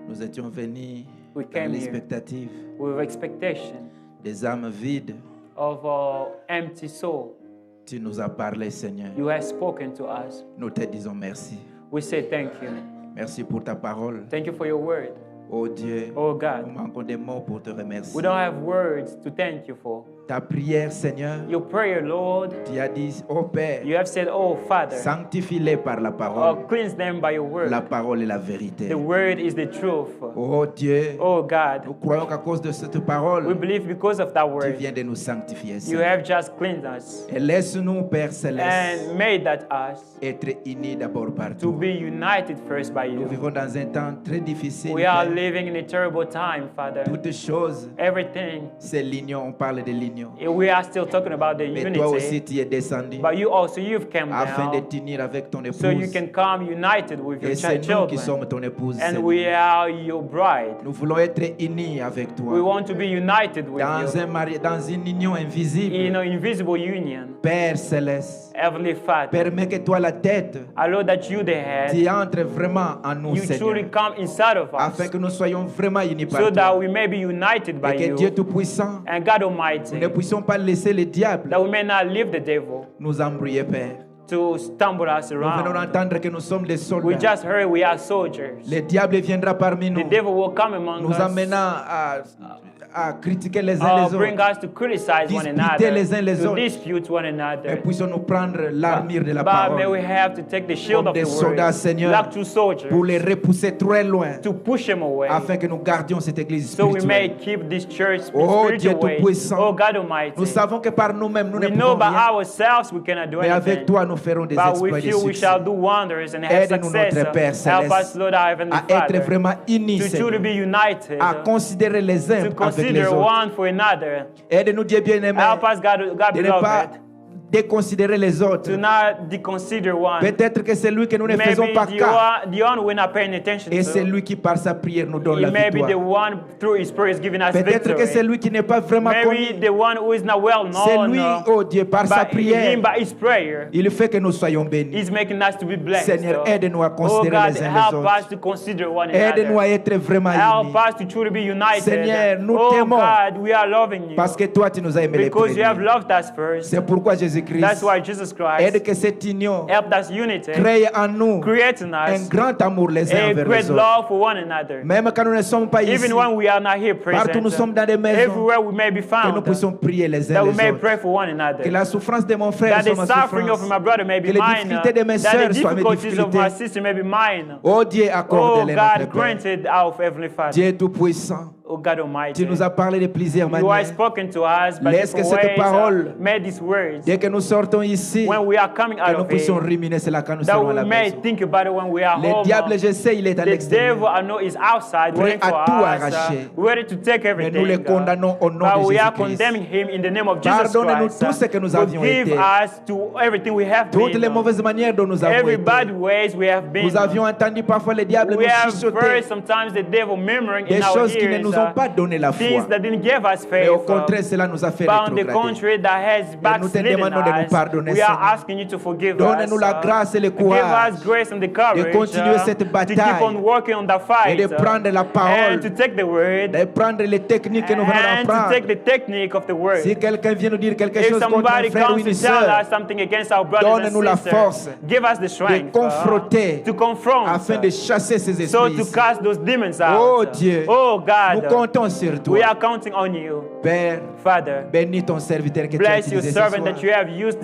Nous étions venus We dans came here l'expectative with expectation des âmes vides. of our empty soul. Tu nous as parlé, Seigneur. You have spoken to us. Nous te disons merci. We say thank you. Merci pour ta parole. Thank you for your word. Oh Dieu, Oh nous God, manquons des mots pour te remercier. we don't have words to thank you for. Ta prière, Seigneur, Your prayer, Lord, tu as dit, oh Père, you have said, oh Father, sanctifie-les par la parole. cleanse them by your word. La parole est la vérité. The word is the truth. Oh Dieu, Oh nous God, croyons qu'à cause de cette we parole, believe because of that tu word, viens de nous sanctifier, you Seigneur. have just cleansed us Et laisse-nous, Père Céleste, and made that us être unis d'abord to partout. be united first by Nous you. vivons dans un temps très difficile. We are Père. living in a terrible time, Father. Toutes choses, Everything, c'est l'union, on parle de l'union. we are still talking about the Mais toi aussi, unity, tu es descendu but you also, you've come afin de down t'unir avec ton so you épouse. can come united with your Et c'est nous qui children. sommes ton épouse. And Seigneur. we are your bride. Nous voulons être unis avec We toi want to be united with dans, you dans une union invisible. in an invisible union. Père Céleste, Heavenly Father, permets que toi, la tête, allow that you, the head, tu entres vraiment en nous, you truly Seigneur, come inside of afin us que nous soyons vraiment unis par so that toi. we may be united by Et que you. Dieu Tout-Puissant, And God nous Almighty, ne puissions pas laisser le diable that we may not leave the devil nous embrouiller, Père. to stumble us Nous venons around. d'entendre que nous sommes des We soldats. just heard we are soldiers. Le diable viendra parmi The nous, devil will come among nous us, amenant à critiquer les uns les bring autres. us to criticize one Disputer another, les uns les to autres. dispute one Et another. puissions-nous prendre l'armure de la But may we parole have to take the shield comme of des the soldats, word, Seigneur, like two soldiers, pour les repousser très loin, to push him away, afin que nous gardions cette église so we may spirituelle. keep this church Oh, spiritual Dieu way. Tout-Puissant. Oh God Almighty, Nous savons que par nous-mêmes, nous ne we know pouvons by rien, ourselves we cannot do mais avec anything. toi, nous ferons des But exploits with et des you we shall succès. do wonders and have Aide-nous, success. notre Père Help us, Céleste, Lord, our Heavenly à être Father, vraiment unis, to truly Seigneur, be united, à considérer les uns to avec les consider autres. one for another. Aide-nous, Dieu bien-aimé, Help us, God de ne pas beloved, déconsidérer les autres. to not deconsider one. Peut-être que c'est lui que nous ne faisons Maybe pas cas. the one we're not paying attention Et c'est to. lui qui, par sa prière, nous donne la It may be the victoire. one through His Spirit is giving us Peut-être que c'est victory. lui qui n'est pas vraiment Maybe connu. the one who is not well C'est known, lui, oh Dieu, par sa but prière, Him by His prayer, il fait que nous soyons bénis. He's making us to be blessed. Seigneur, aide-nous à Oh considérer God, les uns les help autres. us to consider one Aide-nous à another. être vraiment Help unis. us to truly be united. Seigneur, nous Oh t'aimons. God, we are loving you Parce que toi, tu nous as aimés les because you have premiers. loved us first. C'est pourquoi That's Jésus-Christ why Jesus aide Christ que cette union helped us unity, crée en nous create in un us grand amour les uns a envers great les autres. love for one another. Même quand nous ne sommes pas ici, Even when we are not here partout nous present, sommes dans des maisons, everywhere we may be que nous found, puissions prier les uns that we les may autres. pray for one another. Que la souffrance de mon frère That soit the ma suffering of souffrance. my brother may be Que les mine. difficultés de mes That sœurs the soient mes difficulties of my difficultés. sister may be mine. Oh Dieu, Oh accorde-les, God, notre Père. grant it our Heavenly Father. Dieu Tout-Puissant, Oh God Almighty. tu nous as parlé de plusieurs You have manières. spoken to us by Laisse que different cette ways. parole, Made these words. dès que nous sortons ici, When we are coming que out nous of puissions it, ruminer cela quand nous that serons à we la may maison. think about it when we are Le home. diable, je sais, il est à The devil, l'extérieur. I know, is outside Prêt waiting à for tout us, arracher. ready to take Mais everything. nous le condamnons au nom But de we are Jésus-Christ. condemning him in the name of Jesus Pardonne-nous Christ. tout ce que nous avions Forgive été. us to everything we have Toutes les been. mauvaises manières dont nous avons Every été. bad ways we have been. Nous avions entendu parfois le diable We nous have chuchoter heard sometimes the devil murmuring des in our choses qui ne ears, nous ont pas donné la foi. things that didn't give us Mais faith. au contraire, cela nous a fait But on the rétrograder. contrary, that has backslidden demandons de nous us. pardonner, We are Seigneur. asking you to forgive Donne-nous us. la grâce et le Give courage us grace and the courage de continuer cette to keep bataille on working on the et fight de prendre la parole, and to take the word de prendre les techniques que nous venons and to take d'apprendre. the technique of the word. Si quelqu'un vient nous dire quelque If chose contre un somebody frère ou comes une to tell sœur, us something against our brothers donne-nous la and force sisters, give us the strength confronter to confront, afin de chasser ces so esprits. to cast those demons out. Oh Dieu, Oh nous God, comptons sur we toi. are counting on you. Père, Father, bénis ton serviteur que tu as bless your utilisé ce servant soir. that you have used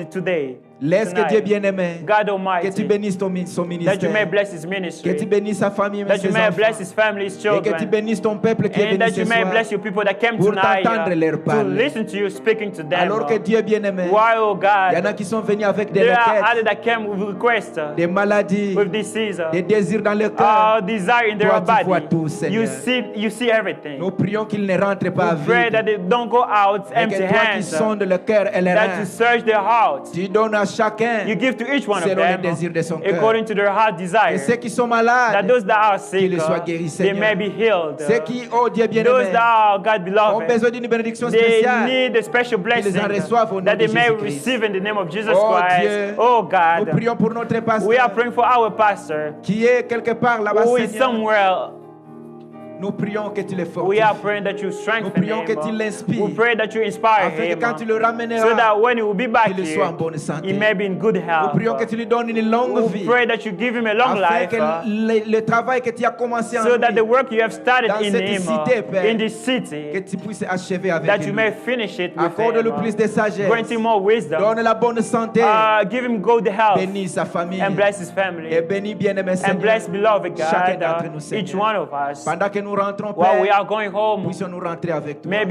today. Laisse que tonight. Dieu bien-aimé, God que tu Almighty, bénisses son that you may ministère, bless his que ministry, tu bénisses sa famille et that you ses may bless enfants, his family, his et que tu children, bénisses ton peuple qui est and venu that ce you may soir bless your people that came pour tonight t'entendre leur to parler. listen to you speaking to them. Alors que Dieu bien-aimé, Why, oh il y en a God, qui sont venus avec des there are others requêtes, that came with requests, des maladies, with disease, des désirs dans le cœur. desire in their Toi, tu vois body. tout, Seigneur. You see everything. Nous prions qu'ils ne rentrent pas We pray that vides, they don't go out mais empty que toi qui hands, sondes le cœur et les that you reins, search their hearts. tu donnes à chacun You give to each one of selon les them désirs de son cœur. according to their heart Et desire. ceux qui sont That malades, those that are sick, qu'ils soient guéris, they Seigneur. may be healed. ceux qui, oh Dieu Those bien-aimé, that are God ont beloved, besoin d'une bénédiction they spéciale, need a special blessing en reçoivent au nom that they de may Jésus-Christ. receive in the name of Jesus Oh Christ. Dieu, Oh nous God, prions pour notre we are pasteur praying for our pastor qui est quelque part là-bas, who is Seigneur. somewhere. Nous prions que tu le We are fortifies, praying that you strengthen Nous prions him. que tu l'inspires, We pray that you inspire afin que him quand tu le ramèneras, so that when he will be back qu'il here, soit en bonne santé. he may be in good Nous health. prions que tu lui donnes une longue We vie, pray that you give him a long afin life que le travail que tu as commencé en so that the lui, work you have started dans in cette him, cité, Père, in this que city, tu puisses achever avec that you lui. may finish it with Accorde-lui him. plus de sagesse, Grant him more wisdom. donne la bonne santé, Give him good health bénis sa famille, and bless his et family. bénis bien-aimé And Seigneur, bless beloved chacun God, d'entre nous, each Seigneur. one of us. Pendant que nous rentrons, While we Père, are going home, puissions-nous rentrer avec toi. may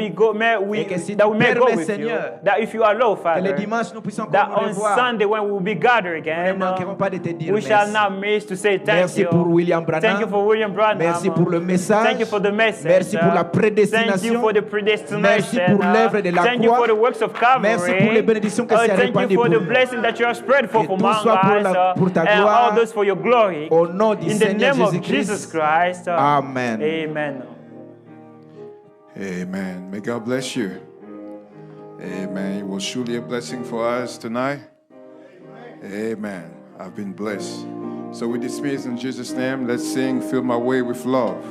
Et que si that tu we may go permets, with Seigneur, you. That if you allow, que Father, les dimanches nous puissions that encore nous on revoir. Sunday when we will be gathered Nous ne again, manquerons pas de te dire we shall merci. not miss to say thank Merci you. pour William Thank you Branham. for William Branham. Merci pour le message. Thank you for the message. Merci pour la Thank prédestination. you for the predestination. Merci pour l'œuvre de la Thank you croix. for the works of Calvary. Merci pour les bénédictions que tu as Thank répandues you for pour the nous. blessing that you have spread for Que tout among soit pour us, ta and gloire. all those for your glory. Au nom du In the Seigneur name of Jésus-Christ. Jesus Christ. Amen. Amen. Amen. May God bless you. Amen. It was surely a blessing for us tonight. Amen. I've been blessed. So we dismiss in Jesus' name. Let's sing Fill My Way with Love.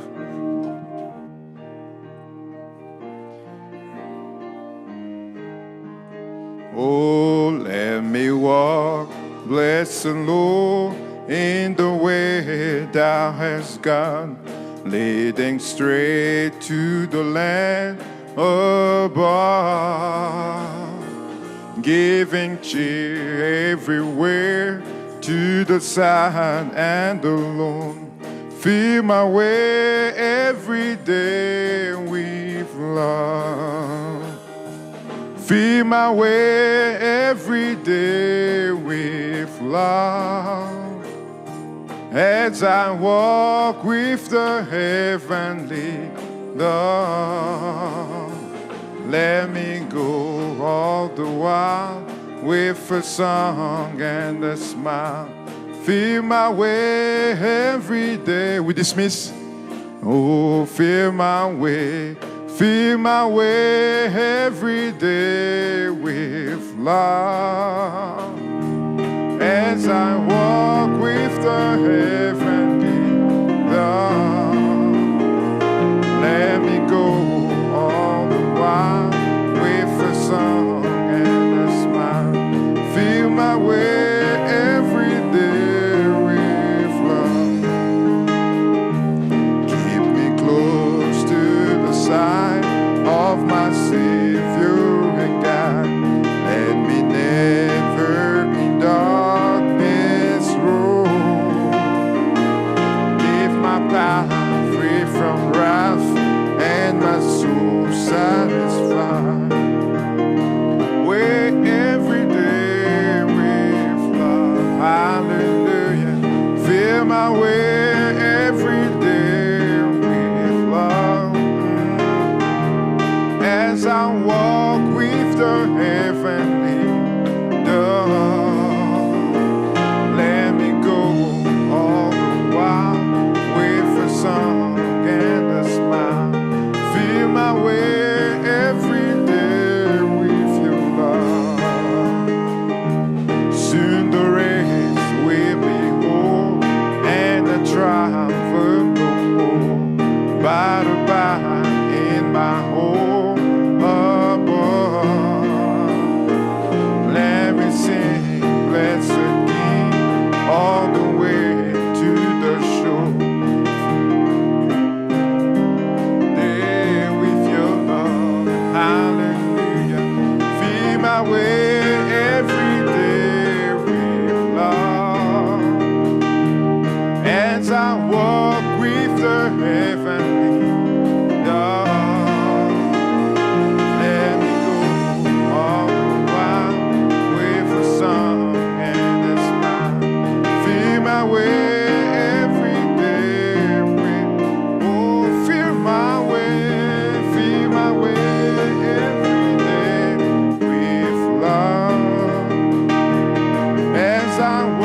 Oh, let me walk, blessed and low, in the way thou hast gone, leading straight to the land above, giving cheer everywhere to the sad and the lone. Fill my way every day with love. Fill my way every day with love. As I walk with the heavenly love, let me go all the while with a song and a smile. Fill my way every day. We dismiss. Oh, fill my way every day with love. As I walk with the heavenly love, let me go all the while with a song and a smile. Fill my way every day with love. Keep me close to the side of my Savior and God. Let me never in darkness roam. I